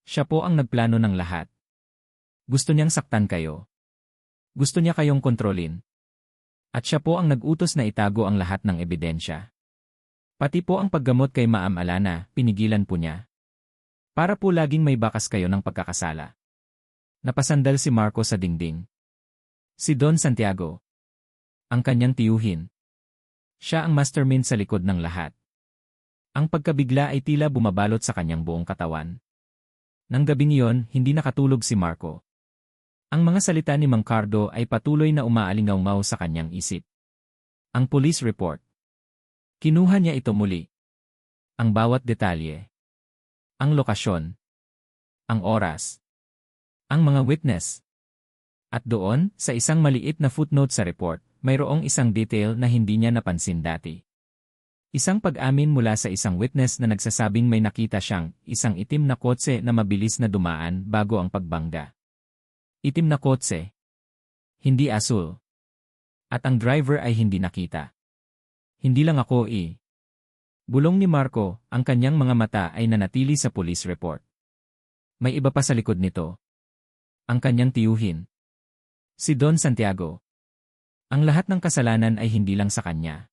Siya po ang nagplano ng lahat. Gusto niyang saktan kayo. Gusto niya kayong kontrolin. At siya po ang nag-utos na itago ang lahat ng ebidensya. Pati po ang paggamot kay Ma'am Alana, pinigilan po niya. Para po laging may bakas kayo ng pagkakasala. Napasandal si Marco sa dingding. Si Don Santiago. Ang kanyang tiyuhin. Siya ang mastermind sa likod ng lahat. Ang pagkabigla ay tila bumabalot sa kanyang buong katawan. Nang gabing iyon, hindi nakatulog si Marco. Ang mga salita ni Mang Cardo ay patuloy na umaalingaw-ngaw sa kanyang isip. Ang police report. Kinuha niya ito muli. Ang bawat detalye. Ang lokasyon. Ang oras. Ang mga witness. At doon, sa isang maliit na footnote sa report, mayroong isang detail na hindi niya napansin dati. Isang pag-amin mula sa isang witness na nagsasabing may nakita siyang isang itim na kotse na mabilis na dumaan bago ang pagbangga. Itim na kotse. Hindi asul. At ang driver ay hindi nakita. Hindi lang ako Bulong ni Marco, ang kanyang mga mata ay nanatili sa police report. May iba pa sa likod nito. Ang kanyang tiyuhin. Si Don Santiago. Ang lahat ng kasalanan ay hindi lang sa kanya.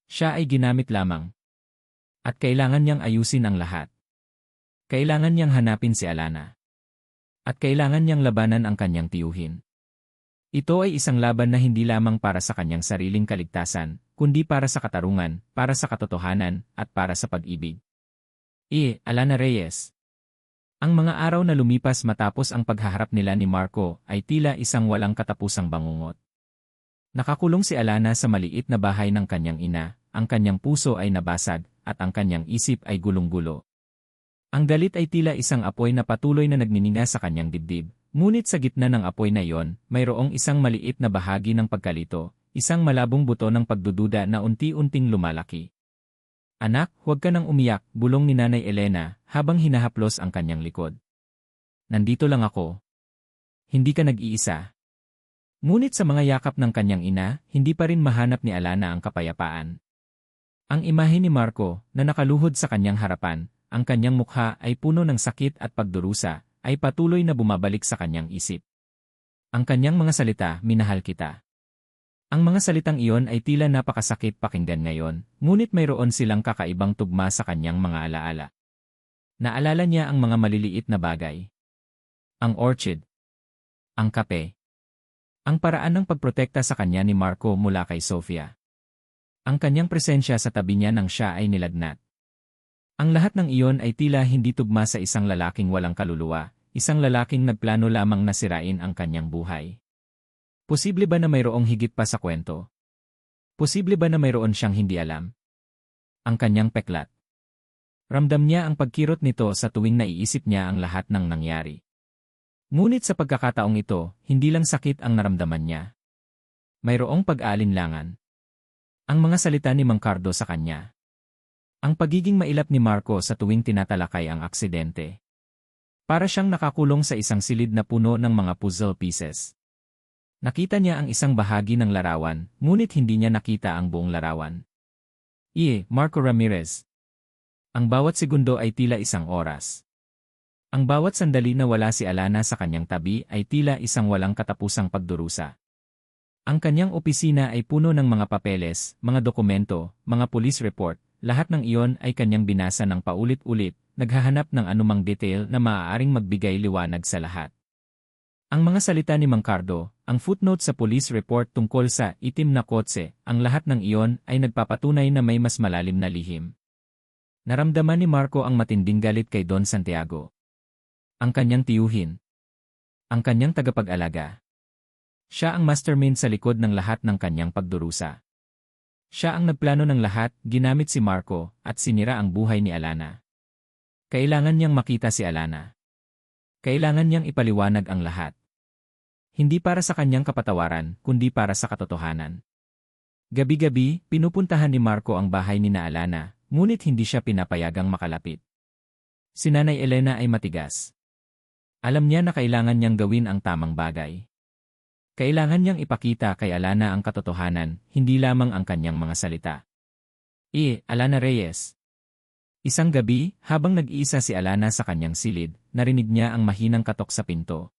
Siya ay ginamit lamang. At kailangan niyang ayusin ang lahat. Kailangan niyang hanapin si Alana. At kailangan niyang labanan ang kanyang tiyuhin. Ito ay isang laban na hindi lamang para sa kanyang sariling kaligtasan, kundi para sa katarungan, para sa katotohanan, at para sa pag-ibig. Alana Reyes. Ang mga araw na lumipas matapos ang paghaharap nila ni Marco ay tila isang walang katapusang bangungot. Nakakulong si Alana sa maliit na bahay ng kanyang ina, ang kanyang puso ay nabasag, at ang kanyang isip ay gulong-gulo. Ang galit ay tila isang apoy na patuloy na nagnininga sa kanyang dibdib, ngunit sa gitna ng apoy na iyon, mayroong isang maliit na bahagi ng pagkalito, isang malabong buto ng pagdududa na unti-unting lumalaki. Anak, huwag ka nang umiyak, bulong ni Nanay Elena, habang hinahaplos ang kanyang likod. Nandito lang ako. Hindi ka nag-iisa. Ngunit sa mga yakap ng kanyang ina, hindi pa rin mahanap ni Alana ang kapayapaan. Ang imahe ni Marco, na nakaluhod sa kanyang harapan, ang kanyang mukha ay puno ng sakit at pagdurusa, ay patuloy na bumabalik sa kanyang isip. Ang kanyang mga salita, minahal kita. Ang mga salitang iyon ay tila napakasakit pakinggan ngayon, ngunit mayroon silang kakaibang tugma sa kanyang mga alaala. Naalala niya ang mga maliliit na bagay. Ang orchid. Ang kape. Ang paraan ng pagprotekta sa kanya ni Marco mula kay Sofia. Ang kanyang presensya sa tabi niya nang siya ay nilagnat. Ang lahat ng iyon ay tila hindi tugma sa isang lalaking walang kaluluwa, isang lalaking nagplano lamang na sirain ang kanyang buhay. Posible ba na mayroong higit pa sa kwento? Posible ba na mayroon siyang hindi alam? Ang kanyang peklat. Ramdam niya ang pagkirot nito sa tuwing naiisip niya ang lahat ng nangyari. Ngunit sa pagkakataong ito, hindi lang sakit ang naramdaman niya. Mayroong pag-aalinlangan. Ang mga salita ni Mang Cardo sa kanya. Ang pagiging mailap ni Marco sa tuwing tinatalakay ang aksidente. Para siyang nakakulong sa isang silid na puno ng mga puzzle pieces. Nakita niya ang isang bahagi ng larawan, ngunit hindi niya nakita ang buong larawan. Marco Ramirez. Ang bawat segundo ay tila isang oras. Ang bawat sandali na wala si Alana sa kanyang tabi ay tila isang walang katapusang pagdurusa. Ang kanyang opisina ay puno ng mga papeles, mga dokumento, mga police report, lahat ng iyon ay kanyang binasa ng paulit-ulit, naghahanap ng anumang detail na maaaring magbigay liwanag sa lahat. Ang mga salita ni Mang Cardo, ang footnote sa police report tungkol sa itim na kotse, ang lahat ng iyon ay nagpapatunay na may mas malalim na lihim. Naramdaman ni Marco ang matinding galit kay Don Santiago. Ang kanyang tiyuhin. Ang kanyang tagapag-alaga. Siya ang mastermind sa likod ng lahat ng kanyang pagdurusa. Siya ang nagplano ng lahat, ginamit si Marco, at sinira ang buhay ni Alana. Kailangan niyang makita si Alana. Kailangan niyang ipaliwanag ang lahat. Hindi para sa kanyang kapatawaran, kundi para sa katotohanan. Gabi-gabi, pinupuntahan ni Marco ang bahay ni Alana, ngunit hindi siya pinapayagang makalapit. Si Nanay Elena ay matigas. Alam niya na kailangan niyang gawin ang tamang bagay. Kailangan niyang ipakita kay Alana ang katotohanan, hindi lamang ang kanyang mga salita. Alana Reyes. Isang gabi, habang nag-iisa si Alana sa kanyang silid, narinig niya ang mahinang katok sa pinto.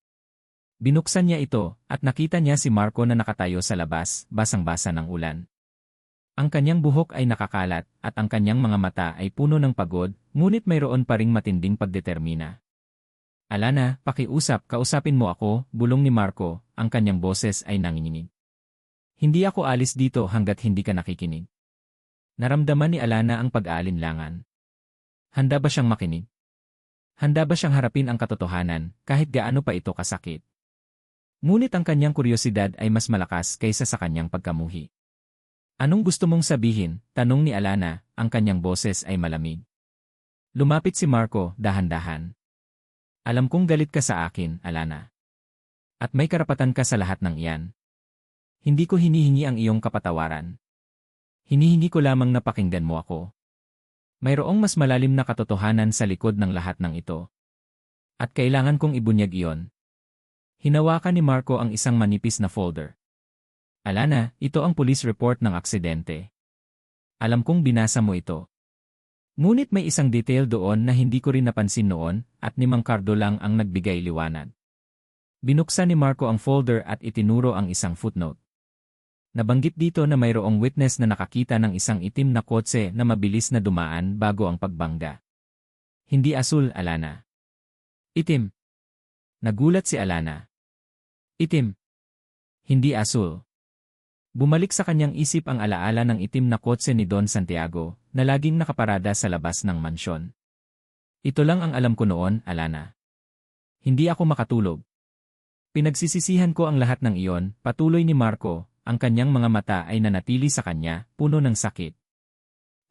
Binuksan niya ito, at nakita niya si Marco na nakatayo sa labas, basang-basa ng ulan. Ang kanyang buhok ay nakakalat, at ang kanyang mga mata ay puno ng pagod, ngunit mayroon pa ring matinding pagdetermina. Alana, kausapin mo ako, bulong ni Marco, ang kanyang boses ay nanginginig. Hindi ako alis dito hanggat hindi ka nakikinig. Naramdaman ni Alana ang pag-aalinlangan. Handa ba siyang makinig? Handa ba siyang harapin ang katotohanan, kahit gaano pa ito kasakit? Ngunit ang kanyang kuryosidad ay mas malakas kaysa sa kanyang pagkamuhi. Anong gusto mong sabihin? Tanong ni Alana, ang kanyang boses ay malamig. Lumapit si Marco, dahan-dahan. Alam kong galit ka sa akin, Alana. At may karapatan ka sa lahat ng iyan. Hindi ko hinihingi ang iyong kapatawaran. Hinihingi ko lamang na pakinggan mo ako. Mayroong mas malalim na katotohanan sa likod ng lahat ng ito. At kailangan kong ibunyag iyon. Hinawakan ni Marco ang isang manipis na folder. Alana, ito ang police report ng aksidente. Alam kong binasa mo ito. Ngunit may isang detail doon na hindi ko rin napansin noon at ni Mang Cardo lang ang nagbigay liwanag. Binuksan ni Marco ang folder at itinuro ang isang footnote. Nabanggit dito na mayroong witness na nakakita ng isang itim na kotse na mabilis na dumaan bago ang pagbangga. Hindi asul, Alana. Itim. Nagulat si Alana. Itim. Hindi asul. Bumalik sa kanyang isip ang alaala ng itim na kotse ni Don Santiago na laging nakaparada sa labas ng mansyon. Ito lang ang alam ko noon, Alana. Hindi ako makatulog. Pinagsisisihan ko ang lahat ng iyon, patuloy ni Marco, ang kanyang mga mata ay nanatili sa kanya, puno ng sakit.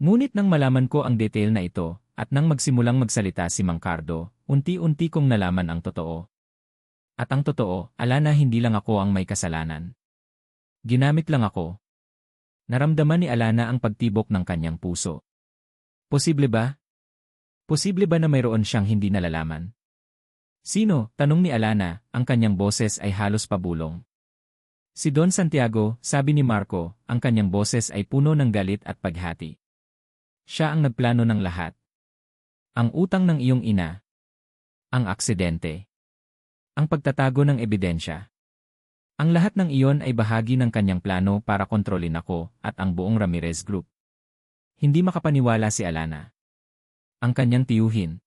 Ngunit nang malaman ko ang detail na ito, at nang magsimulang magsalita si Mang Cardo, unti-unti kong nalaman ang totoo. At ang totoo, Alana, hindi lang ako ang may kasalanan. Ginamit lang ako. Naramdaman ni Alana ang pagtibok ng kanyang puso. Posible ba? Posible ba na mayroon siyang hindi nalalaman? Sino? Tanong ni Alana, ang kanyang boses ay halos pabulong. Si Don Santiago, sabi ni Marco, ang kanyang boses ay puno ng galit at paghati. Siya ang nagplano ng lahat. Ang utang ng iyong ina. Ang aksidente. Ang pagtatago ng ebidensya. Ang lahat ng iyon ay bahagi ng kanyang plano para kontrolin ako at ang buong Ramirez Group. Hindi makapaniwala si Alana. Ang kanyang tiyuhin.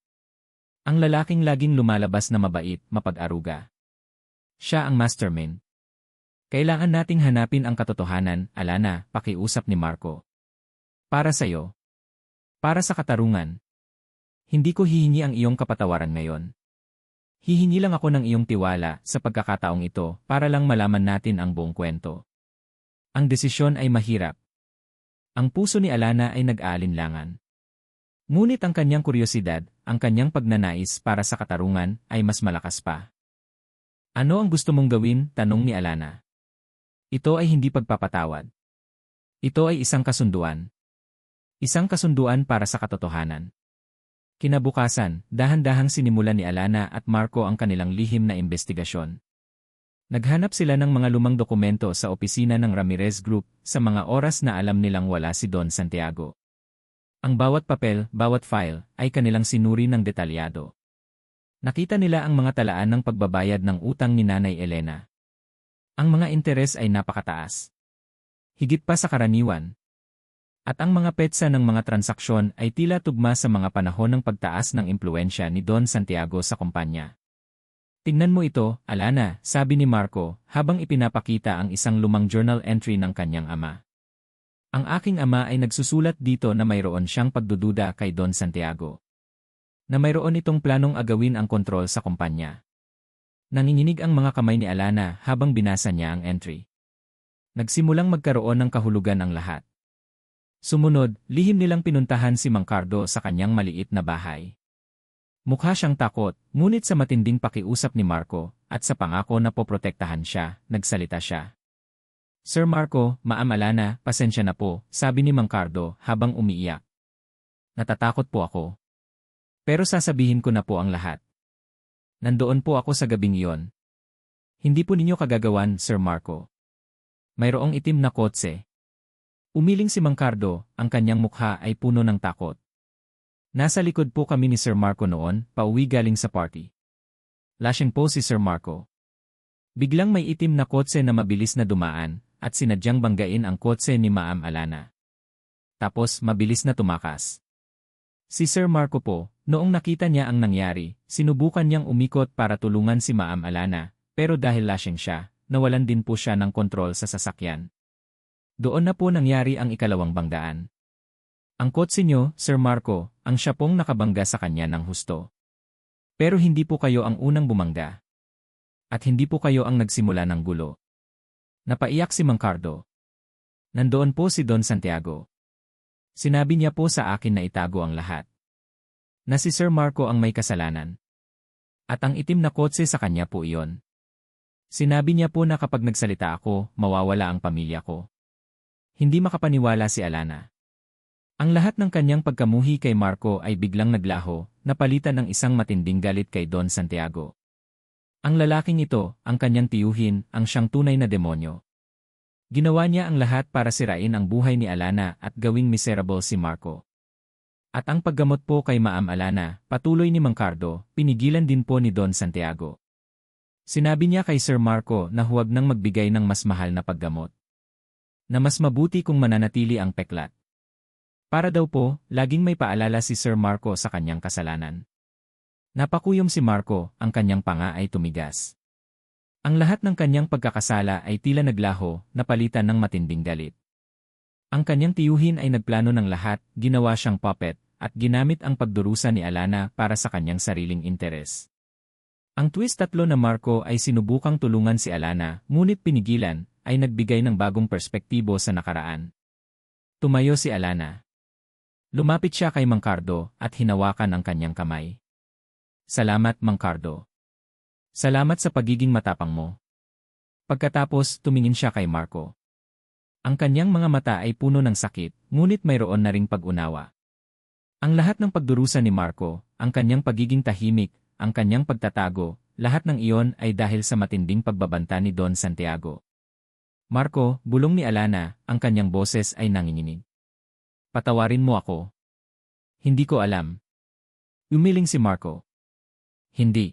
Ang lalaking laging lumalabas na mabait, mapag-aruga. Siya ang mastermind. Kailangan nating hanapin ang katotohanan, Alana, pakiusap ni Marco. Para sa'yo. Para sa katarungan. Hindi ko hihingi ang iyong kapatawaran ngayon. Hihingi lang ako ng iyong tiwala sa pagkakataong ito para lang malaman natin ang buong kwento. Ang desisyon ay mahirap. Ang puso ni Alana ay nag-aalinlangan. Ngunit ang kanyang kuryosidad, ang kanyang pagnanais para sa katarungan ay mas malakas pa. Ano ang gusto mong gawin? Tanong ni Alana. Ito ay hindi pagpapatawad. Ito ay isang kasunduan. Isang kasunduan para sa katotohanan. Kinabukasan, dahan-dahang sinimulan ni Alana at Marco ang kanilang lihim na investigasyon. Naghanap sila ng mga lumang dokumento sa opisina ng Ramirez Group sa mga oras na alam nilang wala si Don Santiago. Ang bawat papel, bawat file, ay kanilang sinuri ng detalyado. Nakita nila ang mga talaan ng pagbabayad ng utang ni Nanay Elena. Ang mga interes ay napakataas. Higit pa sa karaniwan. At ang mga petsa ng mga transaksyon ay tila tugma sa mga panahon ng pagtaas ng impluensya ni Don Santiago sa kumpanya. Tingnan mo ito, Alana, sabi ni Marco, habang ipinapakita ang isang lumang journal entry ng kanyang ama. Ang aking ama ay nagsusulat dito na mayroon siyang pagdududa kay Don Santiago. Na mayroon itong planong agawin ang kontrol sa kumpanya. Nanginginig ang mga kamay ni Alana habang binasa niya ang entry. Nagsimulang magkaroon ng kahulugan ang lahat. Sumunod, lihim nilang pinuntahan si Mang Cardo sa kanyang maliit na bahay. Mukha siyang takot, ngunit sa matinding pakiusap ni Marco at sa pangako na poprotektahan siya, nagsalita siya. Sir Marco, Ma'am Alana, pasensya na po, sabi ni Mang Cardo habang umiiyak. Natatakot po ako. Pero sasabihin ko na po ang lahat. Nandoon po ako sa gabing iyon. Hindi po ninyo kagagawan, Sir Marco. Mayroong itim na kotse. Umiling si Mang Cardo, ang kanyang mukha ay puno ng takot. Nasa likod po kami ni Sir Marco noon, pauwi galing sa party. Lasing po si Sir Marco. Biglang may itim na kotse na mabilis na dumaan, at sinadyang banggain ang kotse ni Ma'am Alana. Tapos mabilis na tumakas. Si Sir Marco po, noong nakita niya ang nangyari, sinubukan niyang umikot para tulungan si Ma'am Alana, pero dahil lasing siya, nawalan din po siya ng kontrol sa sasakyan. Doon na po nangyari ang ikalawang banggaan. Ang kotse niyo, Sir Marco, ang siya pong nakabangga sa kanya ng husto. Pero hindi po kayo ang unang bumangga. At hindi po kayo ang nagsimula ng gulo. Napaiyak si Mang Cardo. Nandoon po si Don Santiago. Sinabi niya po sa akin na itago ang lahat. Na si Sir Marco ang may kasalanan. At ang itim na kotse sa kanya po iyon. Sinabi niya po na kapag nagsalita ako, mawawala ang pamilya ko. Hindi makapaniwala si Alana. Ang lahat ng kanyang pagkamuhi kay Marco ay biglang naglaho, napalitan ng isang matinding galit kay Don Santiago. Ang lalaking ito, ang kanyang tiyuhin, ang siyang tunay na demonyo. Ginawa niya ang lahat para sirain ang buhay ni Alana at gawing miserable si Marco. At ang paggamot po kay Ma'am Alana, patuloy ni Mang Cardo, pinigilan din po ni Don Santiago. Sinabi niya kay Sir Marco na huwag nang magbigay ng mas mahal na paggamot. Na mas mabuti kung mananatili ang peklat. Para daw po, laging may paalala si Sir Marco sa kanyang kasalanan. Napakuyom si Marco, ang kanyang panga ay tumigas. Ang lahat ng kanyang pagkakasala ay tila naglaho, napalitan ng matinding galit. Ang kanyang tiyuhin ay nagplano ng lahat, ginawa siyang puppet, at ginamit ang pagdurusa ni Alana para sa kanyang sariling interes. Ang twist tatlo na Marco ay sinubukang tulungan si Alana, ngunit pinigilan, ay nagbigay ng bagong perspektibo sa nakaraan. Tumayo si Alana. Lumapit siya kay Mang Cardo at hinawakan ang kanyang kamay. Salamat, Mang Cardo. Salamat sa pagiging matapang mo. Pagkatapos, tumingin siya kay Marco. Ang kanyang mga mata ay puno ng sakit, ngunit mayroon na ring pag-unawa. Ang lahat ng pagdurusa ni Marco, ang kanyang pagiging tahimik, ang kanyang pagtatago, lahat ng iyon ay dahil sa matinding pagbabanta ni Don Santiago. Marco, bulong ni Alana, ang kanyang boses ay nanginginig. Patawarin mo ako. Hindi ko alam. Umiling si Marco. Hindi.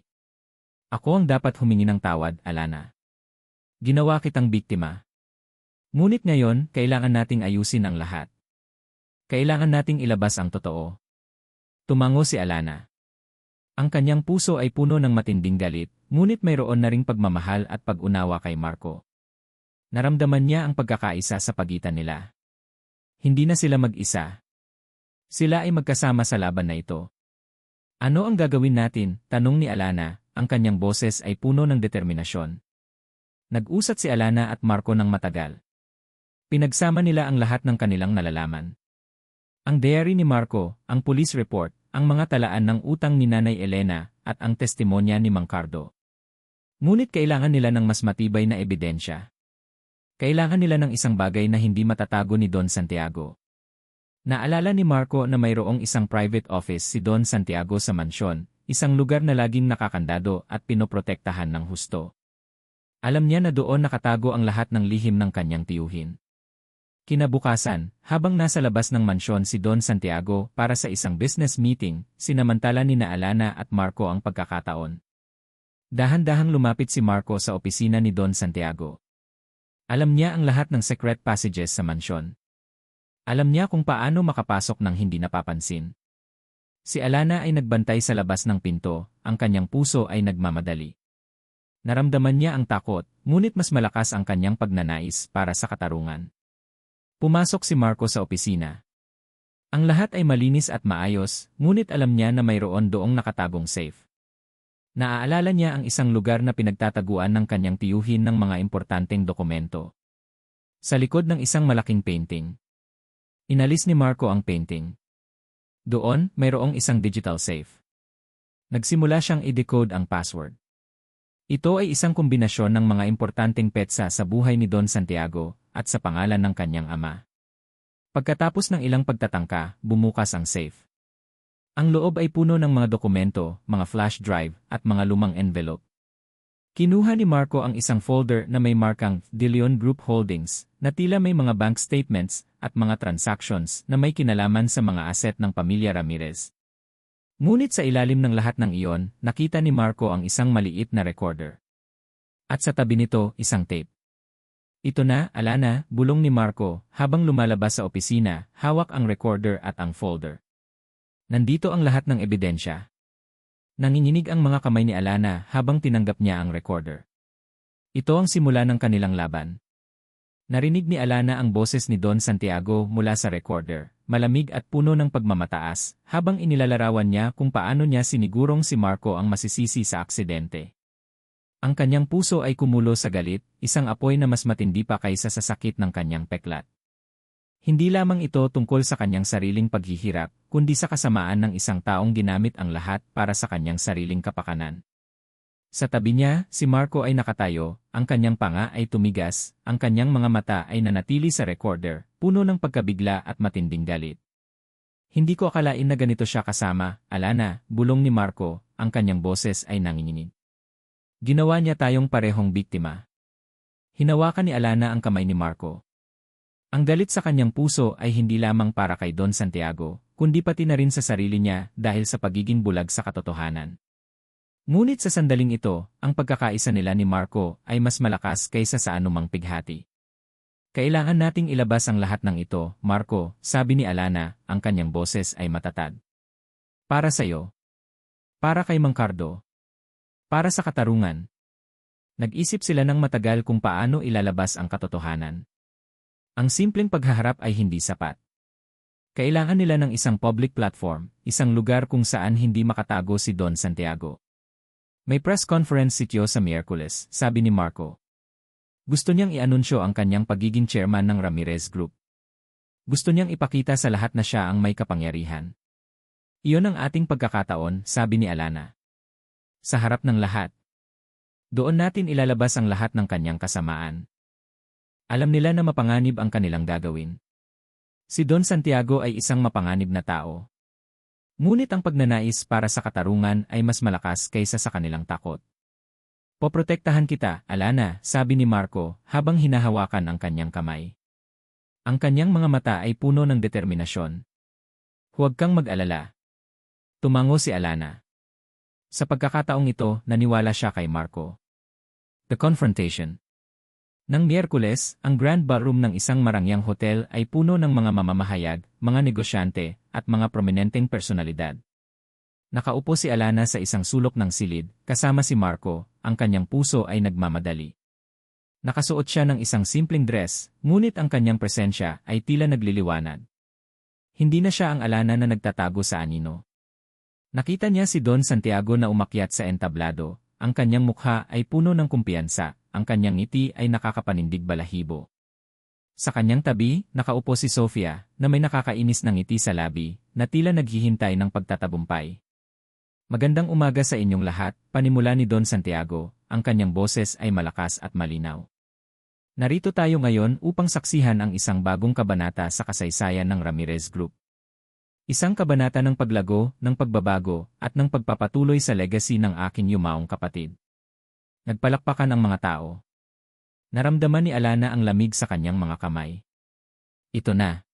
Ako ang dapat humingi ng tawad, Alana. Ginawa kitang biktima. Ngunit ngayon, kailangan nating ayusin ang lahat. Kailangan nating ilabas ang totoo. Tumango si Alana. Ang kanyang puso ay puno ng matinding galit, ngunit mayroon na ring pagmamahal at pag-unawa kay Marco. Naramdaman niya ang pagkakaisa sa pagitan nila. Hindi na sila mag-isa. Sila ay magkasama sa laban na ito. Ano ang gagawin natin? Tanong ni Alana, ang kanyang boses ay puno ng determinasyon. Nag-usat si Alana at Marco ng matagal. Pinagsama nila ang lahat ng kanilang nalalaman. Ang diary ni Marco, ang police report, ang mga talaan ng utang ni Nanay Elena, at ang testimonya ni Mang Cardo. Ngunit kailangan nila ng mas matibay na ebidensya. Kailangan nila ng isang bagay na hindi matatago ni Don Santiago. Naalala ni Marco na mayroong isang private office si Don Santiago sa mansyon, isang lugar na laging nakakandado at pinoprotektahan ng husto. Alam niya na doon nakatago ang lahat ng lihim ng kanyang tiyuhin. Kinabukasan, habang nasa labas ng mansyon si Don Santiago para sa isang business meeting, sinamantala ni Alana at Marco ang pagkakataon. Dahan-dahang lumapit si Marco sa opisina ni Don Santiago. Alam niya ang lahat ng secret passages sa mansyon. Alam niya kung paano makapasok ng hindi napapansin. Si Alana ay nagbantay sa labas ng pinto, ang kanyang puso ay nagmamadali. Naramdaman niya ang takot, ngunit mas malakas ang kanyang pagnanais para sa katarungan. Pumasok si Marco sa opisina. Ang lahat ay malinis at maayos, ngunit alam niya na mayroon doong nakatagong safe. Naaalala niya ang isang lugar na pinagtataguan ng kanyang tiyuhin ng mga importanteng dokumento. Sa likod ng isang malaking painting. Inalis ni Marco ang painting. Doon, mayroong isang digital safe. Nagsimula siyang i-decode ang password. Ito ay isang kombinasyon ng mga importanteng petsa sa buhay ni Don Santiago at sa pangalan ng kanyang ama. Pagkatapos ng ilang pagtatangka, bumukas ang safe. Ang loob ay puno ng mga dokumento, mga flash drive, at mga lumang envelope. Kinuha ni Marco ang isang folder na may markang De Leon Group Holdings, na tila may mga bank statements at mga transactions na may kinalaman sa mga asset ng pamilya Ramirez. Ngunit sa ilalim ng lahat ng iyon, nakita ni Marco ang isang maliit na recorder. At sa tabi nito, isang tape. Ito na, Alana, bulong ni Marco, habang lumalabas sa opisina, hawak ang recorder at ang folder. Nandito ang lahat ng ebidensya. Nanginginig ang mga kamay ni Alana habang tinanggap niya ang recorder. Ito ang simula ng kanilang laban. Narinig ni Alana ang boses ni Don Santiago mula sa recorder, malamig at puno ng pagmamataas, habang inilalarawan niya kung paano niya sinigurong si Marco ang masisisi sa aksidente. Ang kanyang puso ay kumulo sa galit, isang apoy na mas matindi pa kaysa sa sakit ng kanyang peklat. Hindi lamang ito tungkol sa kanyang sariling paghihirap, kundi sa kasamaan ng isang taong ginamit ang lahat para sa kanyang sariling kapakanan. Sa tabi niya, si Marco ay nakatayo, ang kanyang panga ay tumigas, ang kanyang mga mata ay nanatili sa recorder, puno ng pagkabigla at matinding galit. Hindi ko akalain na ganito siya kasama, Alana, bulong ni Marco, ang kanyang boses ay nanginginig. Ginawa niya tayong parehong biktima. Hinawakan ni Alana ang kamay ni Marco. Ang galit sa kanyang puso ay hindi lamang para kay Don Santiago, kundi pati na rin sa sarili niya dahil sa pagiging bulag sa katotohanan. Ngunit sa sandaling ito, ang pagkakaisa nila ni Marco ay mas malakas kaysa sa anumang pighati. Kailangan nating ilabas ang lahat ng ito, Marco, sabi ni Alana, ang kanyang boses ay matatag. Para sa'yo. Para kay Mang Cardo. Para sa katarungan. Nag-isip sila ng matagal kung paano ilalabas ang katotohanan. Ang simpleng paghaharap ay hindi sapat. Kailangan nila ng isang public platform, isang lugar kung saan hindi makatago si Don Santiago. May press conference sityo sa Miyerkules, sabi ni Marco. Gusto niyang i-anunsyo ang kanyang pagiging chairman ng Ramirez Group. Gusto niyang ipakita sa lahat na siya ang may kapangyarihan. Iyon ang ating pagkakataon, sabi ni Alana. Sa harap ng lahat. Doon natin ilalabas ang lahat ng kanyang kasamaan. Alam nila na mapanganib ang kanilang gagawin. Si Don Santiago ay isang mapanganib na tao. Ngunit ang pagnanais para sa katarungan ay mas malakas kaysa sa kanilang takot. Poprotektahan kita, Alana, sabi ni Marco habang hinahawakan ang kanyang kamay. Ang kanyang mga mata ay puno ng determinasyon. Huwag kang mag-alala. Tumango si Alana. Sa pagkakataong ito, naniwala siya kay Marco. The Confrontation. Nang Miyerkules, ang Grand Ballroom ng isang marangyang hotel ay puno ng mga mamamahayag, mga negosyante, at mga prominenteng personalidad. Nakaupo si Alana sa isang sulok ng silid, kasama si Marco, ang kanyang puso ay nagmamadali. Nakasuot siya ng isang simpleng dress, ngunit ang kanyang presensya ay tila nagliliwanag. Hindi na siya ang Alana na nagtatago sa anino. Nakita niya si Don Santiago na umakyat sa entablado, ang kanyang mukha ay puno ng kumpiyansa, ang kanyang ngiti ay nakakapanindig balahibo. Sa kanyang tabi, nakaupo si Sofia, na may nakakainis na ngiti sa labi, na tila naghihintay ng pagtatagumpay. Magandang umaga sa inyong lahat, panimula ni Don Santiago, ang kanyang boses ay malakas at malinaw. Narito tayo ngayon upang saksihan ang isang bagong kabanata sa kasaysayan ng Ramirez Group. Isang kabanata ng paglago, ng pagbabago, at ng pagpapatuloy sa legacy ng aking yumaong kapatid. Nagpalakpakan ang mga tao. Naramdaman ni Alana ang lamig sa kanyang mga kamay. Ito na.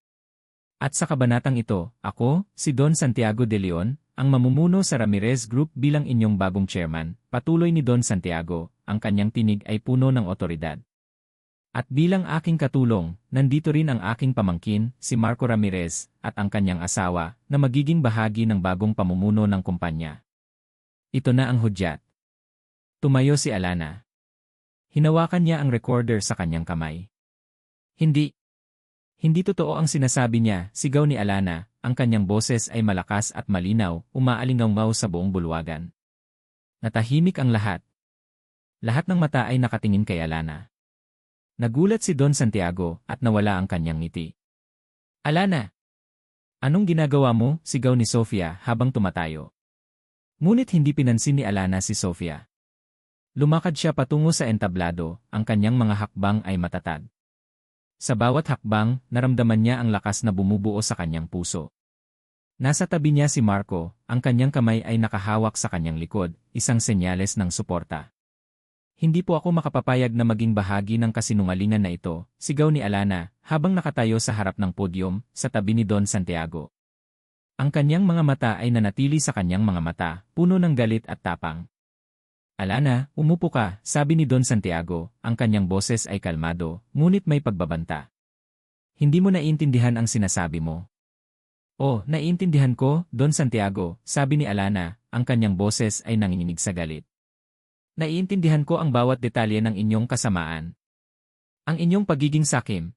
At sa kabanatang ito, ako, si Don Santiago de Leon, ang mamumuno sa Ramirez Group bilang inyong bagong chairman, patuloy ni Don Santiago, ang kanyang tinig ay puno ng otoridad. At bilang aking katulong, nandito rin ang aking pamangkin, si Marco Ramirez, at ang kanyang asawa, na magiging bahagi ng bagong pamumuno ng kumpanya. Ito na ang hudyat. Tumayo si Alana. Hinawakan niya ang recorder sa kanyang kamay. Hindi. Hindi totoo ang sinasabi niya, sigaw ni Alana, ang kanyang boses ay malakas at malinaw, umaalingaw sa buong bulwagan. Natahimik ang lahat. Lahat ng mata ay nakatingin kay Alana. Nagulat si Don Santiago at nawala ang kanyang ngiti. Alana! Anong ginagawa mo? Sigaw ni Sofia habang tumatayo. Ngunit hindi pinansin ni Alana si Sofia. Lumakad siya patungo sa entablado, ang kanyang mga hakbang ay matatag. Sa bawat hakbang, naramdaman niya ang lakas na bumubuo sa kanyang puso. Nasa tabi niya si Marco, ang kanyang kamay ay nakahawak sa kanyang likod, isang senyales ng suporta. Hindi po ako makapapayag na maging bahagi ng kasinungalingan na ito, sigaw ni Alana, habang nakatayo sa harap ng podyum, sa tabi ni Don Santiago. Ang kanyang mga mata ay nanatili sa kanyang mga mata, puno ng galit at tapang. Alana, umupo ka, sabi ni Don Santiago, ang kanyang boses ay kalmado, ngunit may pagbabanta. Hindi mo naiintindihan ang sinasabi mo. Oh, naiintindihan ko, Don Santiago, sabi ni Alana, ang kanyang boses ay nanginginig sa galit. Naiintindihan ko ang bawat detalye ng inyong kasamaan. Ang inyong pagiging sakim.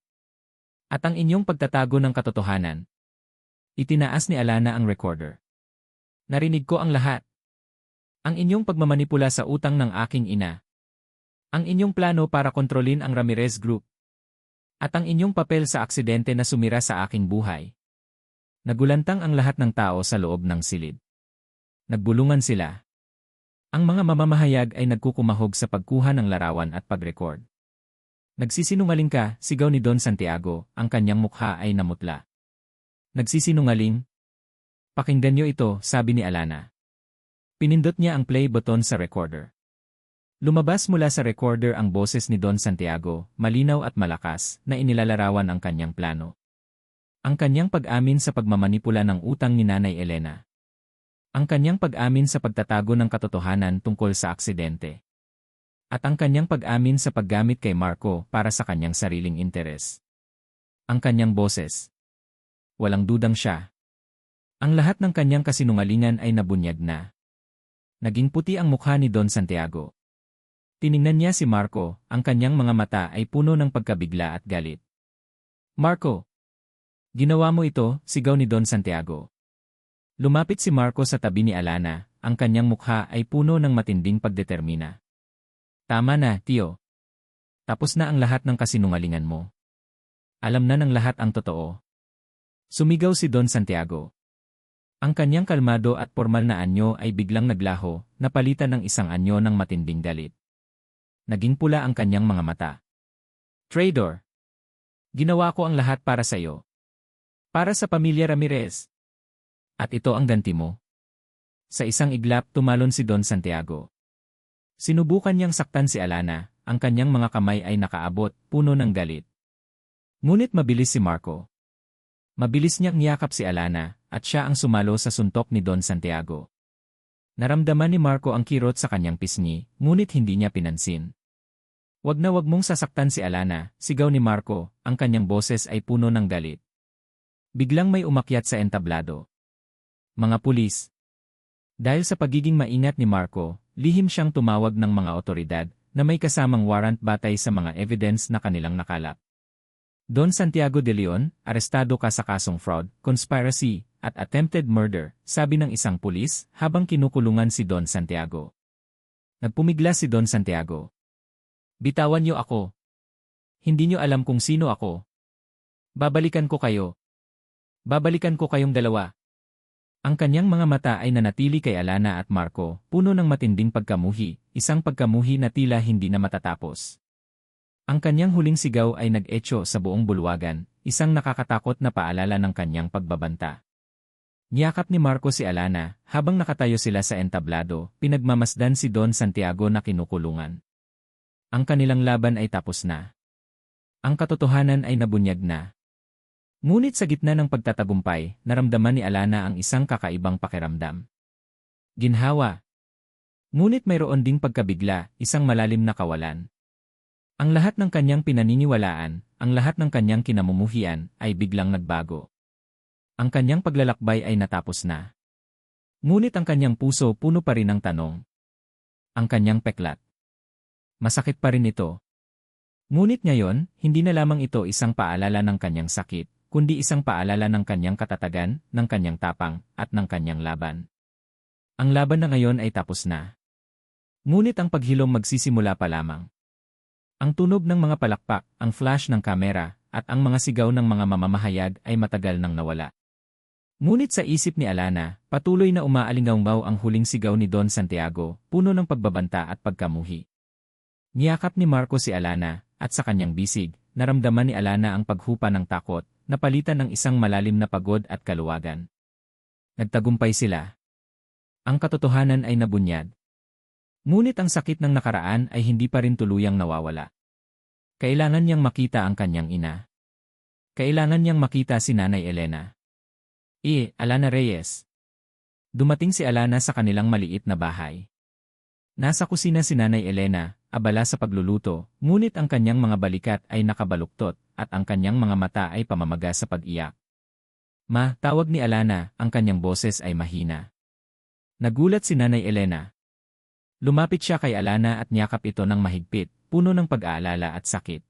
At ang inyong pagtatago ng katotohanan. Itinaas ni Alana ang recorder. Narinig ko ang lahat. Ang inyong pagmamanipula sa utang ng aking ina. Ang inyong plano para kontrolin ang Ramirez Group. At ang inyong papel sa aksidente na sumira sa aking buhay. Nagulantang ang lahat ng tao sa loob ng silid. Nagbulungan sila. Ang mga mamamahayag ay nagkukumahog sa pagkuha ng larawan at pag-record. Nagsisinungaling ka, sigaw ni Don Santiago, ang kanyang mukha ay namutla. Nagsisinungaling? Pakinggan niyo ito, sabi ni Alana. Pinindot niya ang play button sa recorder. Lumabas mula sa recorder ang boses ni Don Santiago, malinaw at malakas, na inilalarawan ang kanyang plano. Ang kanyang pag-amin sa pagmamanipula ng utang ni Nanay Elena. Ang kanyang pag-amin sa pagtatago ng katotohanan tungkol sa aksidente. At ang kanyang pag-amin sa paggamit kay Marco para sa kanyang sariling interes. Ang kanyang boses. Walang dudang siya. Ang lahat ng kanyang kasinungalingan ay nabunyag na. Naging puti ang mukha ni Don Santiago. Tiningnan niya si Marco, ang kanyang mga mata ay puno ng pagkabigla at galit. Marco! Ginawa mo ito, sigaw ni Don Santiago. Lumapit si Marco sa tabi ni Alana, ang kanyang mukha ay puno ng matinding pagdetermina. Tama na, Tio. Tapos na ang lahat ng kasinungalingan mo. Alam na ng lahat ang totoo. Sumigaw si Don Santiago. Ang kanyang kalmado at formal na anyo ay biglang naglaho, napalitan ng isang anyo ng matinding galit. Naging pula ang kanyang mga mata. Traitor! Ginawa ko ang lahat para sa iyo. Para sa pamilya Ramirez. At ito ang ganti mo. Sa isang iglap tumalon si Don Santiago. Sinubukan niyang saktan si Alana, ang kanyang mga kamay ay nakaabot, puno ng galit. Ngunit mabilis si Marco. Mabilis niyang niyakap si Alana, at siya ang sumalo sa suntok ni Don Santiago. Naramdaman ni Marco ang kirot sa kanyang pisngi, ngunit hindi niya pinansin. Wag na wag mong sasaktan si Alana, sigaw ni Marco, ang kanyang boses ay puno ng galit. Biglang may umakyat sa entablado. Mga pulis. Dahil sa pagiging maingat ni Marco, lihim siyang tumawag ng mga otoridad na may kasamang warrant batay sa mga evidence na kanilang nakalap. Don Santiago de Leon, arestado ka sa kasong fraud, conspiracy, at attempted murder, sabi ng isang pulis habang kinukulungan si Don Santiago. Nagpumigla si Don Santiago. Bitawan niyo ako. Hindi niyo alam kung sino ako. Babalikan ko kayo. Babalikan ko kayong dalawa. Ang kanyang mga mata ay nanatili kay Alana at Marco, puno ng matinding pagkamuhi, isang pagkamuhi na tila hindi na matatapos. Ang kanyang huling sigaw ay nag-echo sa buong bulwagan, isang nakakatakot na paalala ng kanyang pagbabanta. Niyakap ni Marco si Alana, habang nakatayo sila sa entablado, pinagmamasdan si Don Santiago na kinukulungan. Ang kanilang laban ay tapos na. Ang katotohanan ay nabunyag na. Ngunit sa gitna ng pagtatagumpay, naramdaman ni Alana ang isang kakaibang pakiramdam. Ginhawa. Ngunit mayroon ding pagkabigla, isang malalim na kawalan. Ang lahat ng kanyang pinaniniwalaan, ang lahat ng kanyang kinamumuhian, ay biglang nagbago. Ang kanyang paglalakbay ay natapos na. Ngunit ang kanyang puso puno pa rin ng tanong. Ang kanyang peklat. Masakit pa rin ito. Ngunit ngayon, hindi na lamang ito isang paalala ng kanyang sakit, kundi isang paalala ng kanyang katatagan, ng kanyang tapang, at ng kanyang laban. Ang laban na ngayon ay tapos na. Ngunit ang paghilom magsisimula pa lamang. Ang tunog ng mga palakpak, ang flash ng kamera, at ang mga sigaw ng mga mamamahayag ay matagal nang nawala. Ngunit sa isip ni Alana, patuloy na umaalingaw ang huling sigaw ni Don Santiago, puno ng pagbabanta at pagkamuhi. Niyakap ni Marco si Alana, at sa kanyang bisig, naramdaman ni Alana ang paghupa ng takot, napalitan ng isang malalim na pagod at kaluwagan. Nagtagumpay sila. Ang katotohanan ay nabunyag. Ngunit ang sakit ng nakaraan ay hindi pa rin tuluyang nawawala. Kailangan niyang makita ang kanyang ina. Kailangan niyang makita si Nanay Elena. Alana Reyes. Dumating si Alana sa kanilang maliit na bahay. Nasa kusina si Nanay Elena, abala sa pagluluto, ngunit ang kanyang mga balikat ay nakabaluktot, at ang kanyang mga mata ay pamamaga sa pag-iyak. Ma, tawag ni Alana, ang kanyang boses ay mahina. Nagulat si Nanay Elena. Lumapit siya kay Alana at niyakap ito ng mahigpit, puno ng pag-aalala at sakit.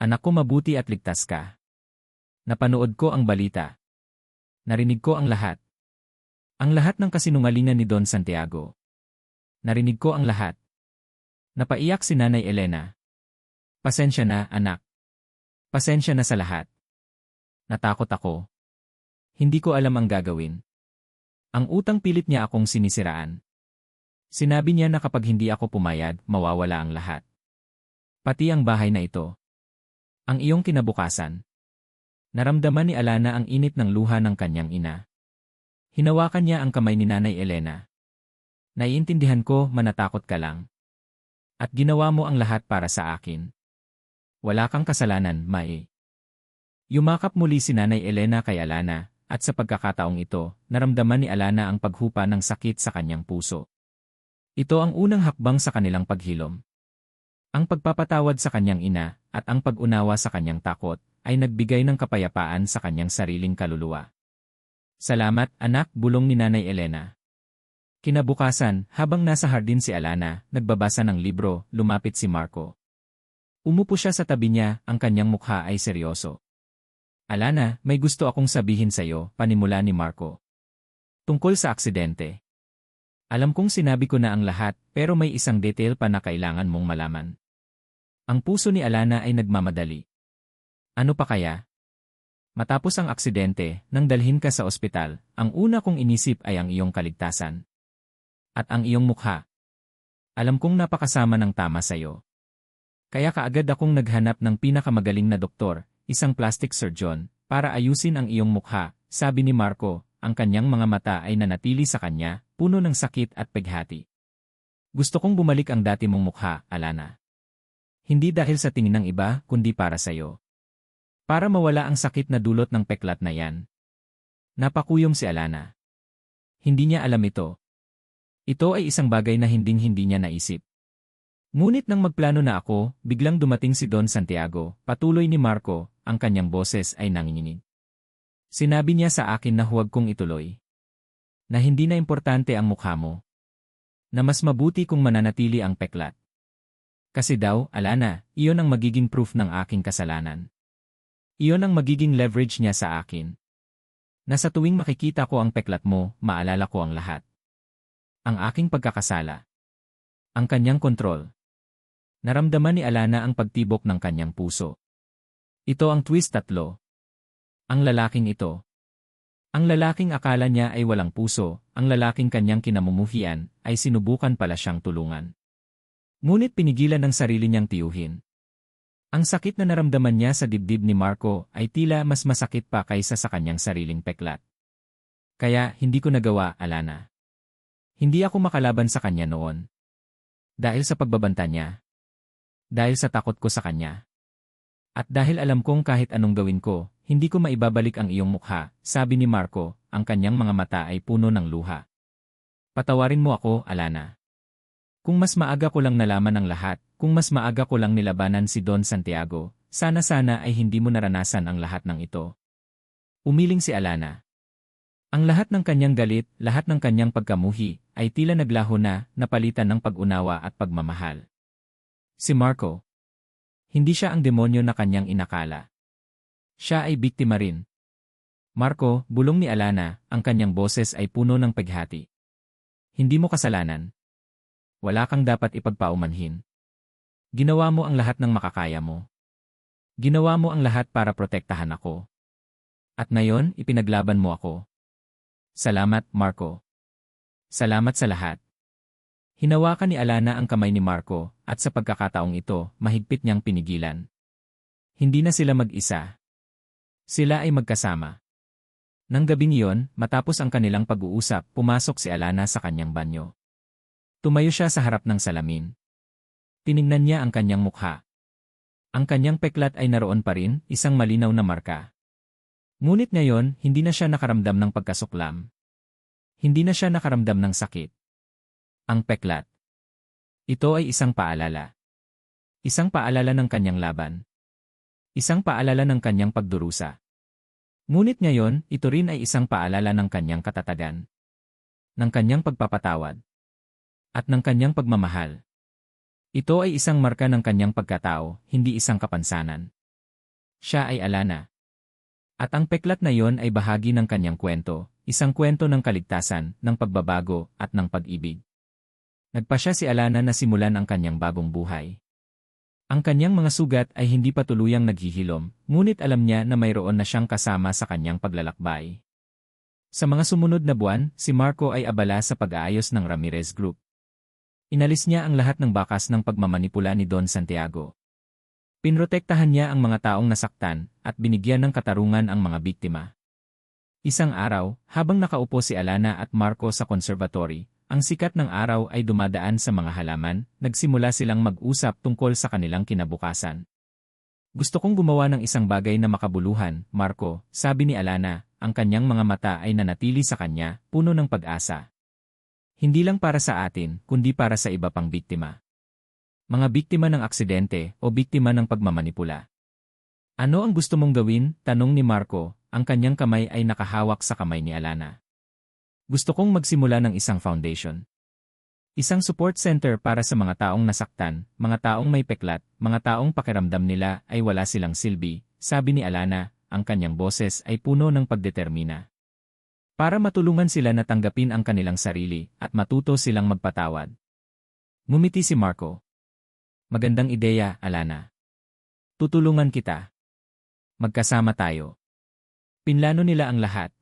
Anak ko, mabuti at ligtas ka. Napanood ko ang balita. Narinig ko ang lahat. Ang lahat ng kasinungalingan ni Don Santiago. Narinig ko ang lahat. Napaiyak si Nanay Elena. Pasensya na, anak. Pasensya na sa lahat. Natakot ako. Hindi ko alam ang gagawin. Ang utang pilit niya akong sinisiraan. Sinabi niya na kapag hindi ako pumayag, mawawala ang lahat. Pati ang bahay na ito. Ang iyong kinabukasan. Naramdaman ni Alana ang init ng luha ng kanyang ina. Hinawakan niya ang kamay ni Nanay Elena. Naiintindihan ko, manatakot ka lang. At ginawa mo ang lahat para sa akin. Wala kang kasalanan, Mae. Yumakap muli si Nanay Elena kay Alana, at sa pagkakataong ito, naramdaman ni Alana ang paghupa ng sakit sa kanyang puso. Ito ang unang hakbang sa kanilang paghilom. Ang pagpapatawad sa kanyang ina, at ang pag-unawa sa kanyang takot, ay nagbigay ng kapayapaan sa kanyang sariling kaluluwa. Salamat, anak, bulong ni Nanay Elena. Kinabukasan, habang nasa hardin si Alana, nagbabasa ng libro, lumapit si Marco. Umupo siya sa tabi niya, ang kanyang mukha ay seryoso. Alana, may gusto akong sabihin sa'yo, panimula ni Marco. Tungkol sa aksidente. Alam kong sinabi ko na ang lahat, pero may isang detail pa na kailangan mong malaman. Ang puso ni Alana ay nagmamadali. Ano pa kaya? Matapos ang aksidente, nang dalhin ka sa ospital, ang una kong inisip ay ang iyong kaligtasan. At ang iyong mukha. Alam kong napakasama ng tama sa'yo. Kaya kaagad akong naghanap ng pinakamagaling na doktor, isang plastic surgeon, para ayusin ang iyong mukha, sabi ni Marco, ang kanyang mga mata ay nanatili sa kanya, puno ng sakit at peghati. Gusto kong bumalik ang dati mong mukha, Alana. Hindi dahil sa tingin ng iba, kundi para sa'yo. Para mawala ang sakit na dulot ng peklat na yan. Napakuyom si Alana. Hindi niya alam ito. Ito ay isang bagay na hinding-hindi niya naisip. Ngunit nang magplano na ako, biglang dumating si Don Santiago, patuloy ni Marco, ang kanyang boses ay nanginginig. Sinabi niya sa akin na huwag kong ituloy. Na hindi na importante ang mukha mo. Na mas mabuti kung mananatili ang peklat. Kasi daw, Alana, iyon ang magiging proof ng aking kasalanan. Iyon ang magiging leverage niya sa akin. Na sa tuwing makikita ko ang peklat mo, maalala ko ang lahat. Ang aking pagkakasala. Ang kanyang kontrol. Naramdaman ni Alana ang pagtibok ng kanyang puso. Ito ang twist 3. Ang lalaking ito. Ang lalaking akala niya ay walang puso, ang lalaking kanyang kinamumuhian, ay sinubukan pala siyang tulungan. Ngunit pinigilan ng sarili niyang tiyuhin. Ang sakit na naramdaman niya sa dibdib ni Marco ay tila mas masakit pa kaysa sa kanyang sariling peklat. Kaya, hindi ko nagawa, Alana. Hindi ako makalaban sa kanya noon. Dahil sa pagbabanta niya. Dahil sa takot ko sa kanya. At dahil alam kong kahit anong gawin ko, hindi ko maibabalik ang iyong mukha, sabi ni Marco, ang kanyang mga mata ay puno ng luha. Patawarin mo ako, Alana. Kung mas maaga ko lang nalaman ang lahat, kung mas maaga ko lang nilabanan si Don Santiago, sana ay hindi mo naranasan ang lahat ng ito. Umiling si Alana. Ang lahat ng kanyang galit, lahat ng kanyang pagkamuhi, ay tila naglaho na, napalitan ng pag-unawa at pagmamahal. Si Marco. Hindi siya ang demonyo na kanyang inakala. Siya ay biktima rin. Marco, bulong ni Alana, ang kanyang boses ay puno ng peghati. Hindi mo kasalanan. Wala kang dapat ipagpaumanhin. Ginawa mo ang lahat ng makakaya mo. Ginawa mo ang lahat para protektahan ako. At ngayon, ipinaglaban mo ako. Salamat, Marco. Salamat sa lahat. Hinawakan ni Alana ang kamay ni Marco, at sa pagkakataong ito, mahigpit niyang pinigilan. Hindi na sila mag-isa. Sila ay magkasama. Nang gabing iyon, matapos ang kanilang pag-uusap, pumasok si Alana sa kanyang banyo. Tumayo siya sa harap ng salamin. Tiningnan niya ang kanyang mukha. Ang kanyang peklat ay naroon pa rin, isang malinaw na marka. Ngunit ngayon, hindi na siya nakaramdam ng pagkasuklam. Hindi na siya nakaramdam ng sakit. Ang peklat. Ito ay isang paalala. Isang paalala ng kanyang laban. Isang paalala ng kanyang pagdurusa. Ngunit ngayon, ito rin ay isang paalala ng kanyang katatagan. Ng kanyang pagpapatawad. At ng kanyang pagmamahal. Ito ay isang marka ng kanyang pagkatao, hindi isang kapansanan. Siya ay Alana. At ang peklat na iyon ay bahagi ng kanyang kwento, isang kwento ng kaligtasan, ng pagbabago, at ng pag-ibig. Nagpasya si Alana na simulan ang kanyang bagong buhay. Ang kanyang mga sugat ay hindi pa tuluyang naghihilom, ngunit alam niya na mayroon na siyang kasama sa kanyang paglalakbay. Sa mga sumunod na buwan, si Marco ay abala sa pag-aayos ng Ramirez Group. Inalis niya ang lahat ng bakas ng pagmamanipula ni Don Santiago. Pinrotektahan niya ang mga taong nasaktan at binigyan ng katarungan ang mga biktima. Isang araw, habang nakaupo si Alana at Marco sa conservatory, ang sikat ng araw ay dumadaan sa mga halaman, nagsimula silang mag-usap tungkol sa kanilang kinabukasan. Gusto kong gumawa ng isang bagay na makabuluhan, Marco, sabi ni Alana, ang kanyang mga mata ay nanatili sa kanya, puno ng pag-asa. Hindi lang para sa atin, kundi para sa iba pang biktima. Mga biktima ng aksidente o biktima ng pagmamanipula. Ano ang gusto mong gawin? Tanong ni Marco, ang kanyang kamay ay nakahawak sa kamay ni Alana. Gusto kong magsimula ng isang foundation. Isang support center para sa mga taong nasaktan, mga taong may peklat, mga taong pakiramdam nila ay wala silang silbi, sabi ni Alana, ang kanyang boses ay puno ng pagdetermina. Para matulungan sila na tanggapin ang kanilang sarili at matuto silang magpatawad. Ngumiti si Marco. Magandang ideya, Alana. Tutulungan kita. Magkasama tayo. Pinlano nila ang lahat.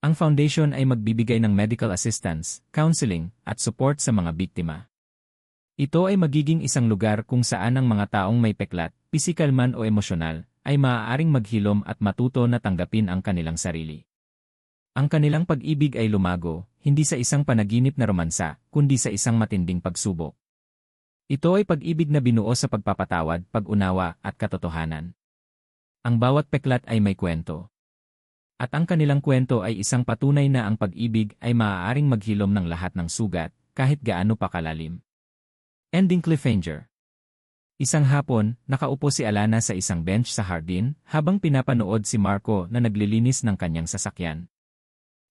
Ang foundation ay magbibigay ng medical assistance, counseling, at support sa mga biktima. Ito ay magiging isang lugar kung saan ang mga taong may peklat, pisikal man o emosyonal, ay maaaring maghilom at matuto na tanggapin ang kanilang sarili. Ang kanilang pag-ibig ay lumago, hindi sa isang panaginip na romansa, kundi sa isang matinding pagsubok. Ito ay pag-ibig na binuo sa pagpapatawad, pag-unawa, at katotohanan. Ang bawat peklat ay may kwento. At ang kanilang kwento ay isang patunay na ang pag-ibig ay maaaring maghilom ng lahat ng sugat, kahit gaano pa kalalim. Ending cliffhanger. Isang hapon, nakaupo si Alana sa isang bench sa hardin, habang pinapanood si Marco na naglilinis ng kanyang sasakyan.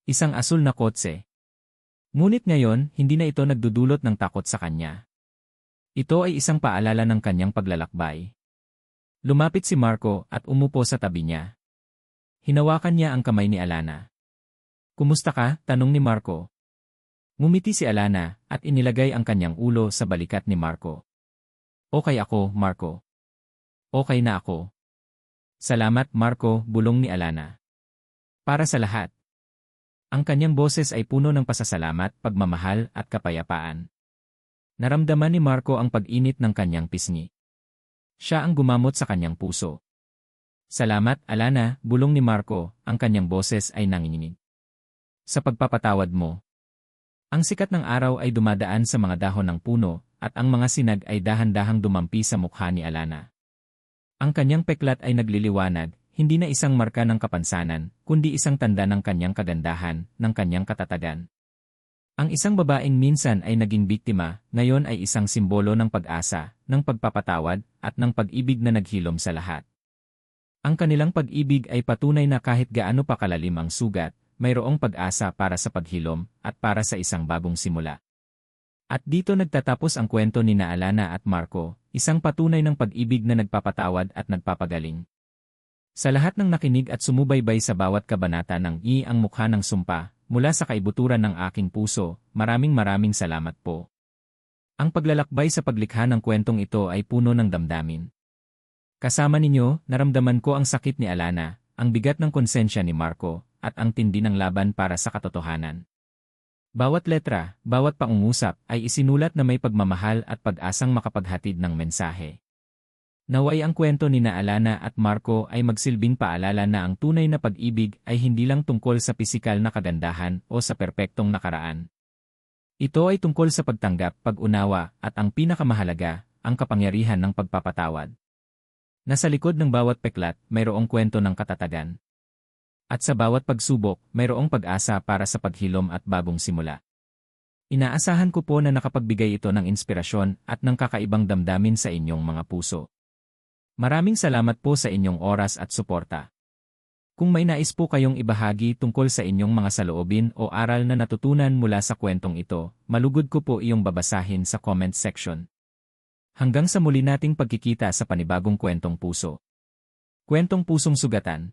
Isang asul na kotse. Ngunit ngayon, hindi na ito nagdudulot ng takot sa kanya. Ito ay isang paalala ng kanyang paglalakbay. Lumapit si Marco at umupo sa tabi niya. Hinawakan niya ang kamay ni Alana. Kumusta ka? Tanong ni Marco. Ngumiti si Alana at inilagay ang kanyang ulo sa balikat ni Marco. Okay ako, Marco. Okay na ako. Salamat, Marco, bulong ni Alana. Para sa lahat. Ang kanyang boses ay puno ng pasasalamat, pagmamahal at kapayapaan. Naramdaman ni Marco ang pag-init ng kanyang pisngi. Siya ang gumamot sa kanyang puso. Salamat, Alana, bulong ni Marco, ang kanyang boses ay nanginginig. Sa pagpapatawad mo. Ang sikat ng araw ay dumadaan sa mga dahon ng puno, at ang mga sinag ay dahan-dahang dumampi sa mukha ni Alana. Ang kanyang peklat ay nagliliwanag, hindi na isang marka ng kapansanan, kundi isang tanda ng kanyang kagandahan, ng kanyang katatagan. Ang isang babaeng minsan ay naging biktima, ngayon ay isang simbolo ng pag-asa, ng pagpapatawad, at ng pag-ibig na naghilom sa lahat. Ang kanilang pag-ibig ay patunay na kahit gaano pa kalalim ang sugat, mayroong pag-asa para sa paghilom at para sa isang bagong simula. At dito nagtatapos ang kwento ni Alana at Marco, isang patunay ng pag-ibig na nagpapatawad at nagpapagaling. Sa lahat ng nakinig at sumubaybay sa bawat kabanata ng ang mukha ng sumpa, mula sa kaibuturan ng aking puso, maraming salamat po. Ang paglalakbay sa paglikha ng kwentong ito ay puno ng damdamin. Kasama ninyo, naramdaman ko ang sakit ni Alana, ang bigat ng konsensya ni Marco, at ang tindi ng laban para sa katotohanan. Bawat letra, bawat pangungusap ay isinulat na may pagmamahal at pag-asang makapaghatid ng mensahe. Naway ang kwento ni Alana at Marco ay magsilbing paalala na ang tunay na pag-ibig ay hindi lang tungkol sa pisikal na kagandahan o sa perpektong nakaraan. Ito ay tungkol sa pagtanggap, pag-unawa, at ang pinakamahalaga, ang kapangyarihan ng pagpapatawad. Nasa likod ng bawat peklat, mayroong kwento ng katatagan. At sa bawat pagsubok, mayroong pag-asa para sa paghilom at bagong simula. Inaasahan ko po na nakapagbigay ito ng inspirasyon at ng kakaibang damdamin sa inyong mga puso. Maraming salamat po sa inyong oras at suporta. Kung may nais po kayong ibahagi tungkol sa inyong mga saloobin o aral na natutunan mula sa kwentong ito, malugod ko po iyong babasahin sa comment section. Hanggang sa muli nating pagkikita sa panibagong kwentong puso. Kwentong pusong sugatan.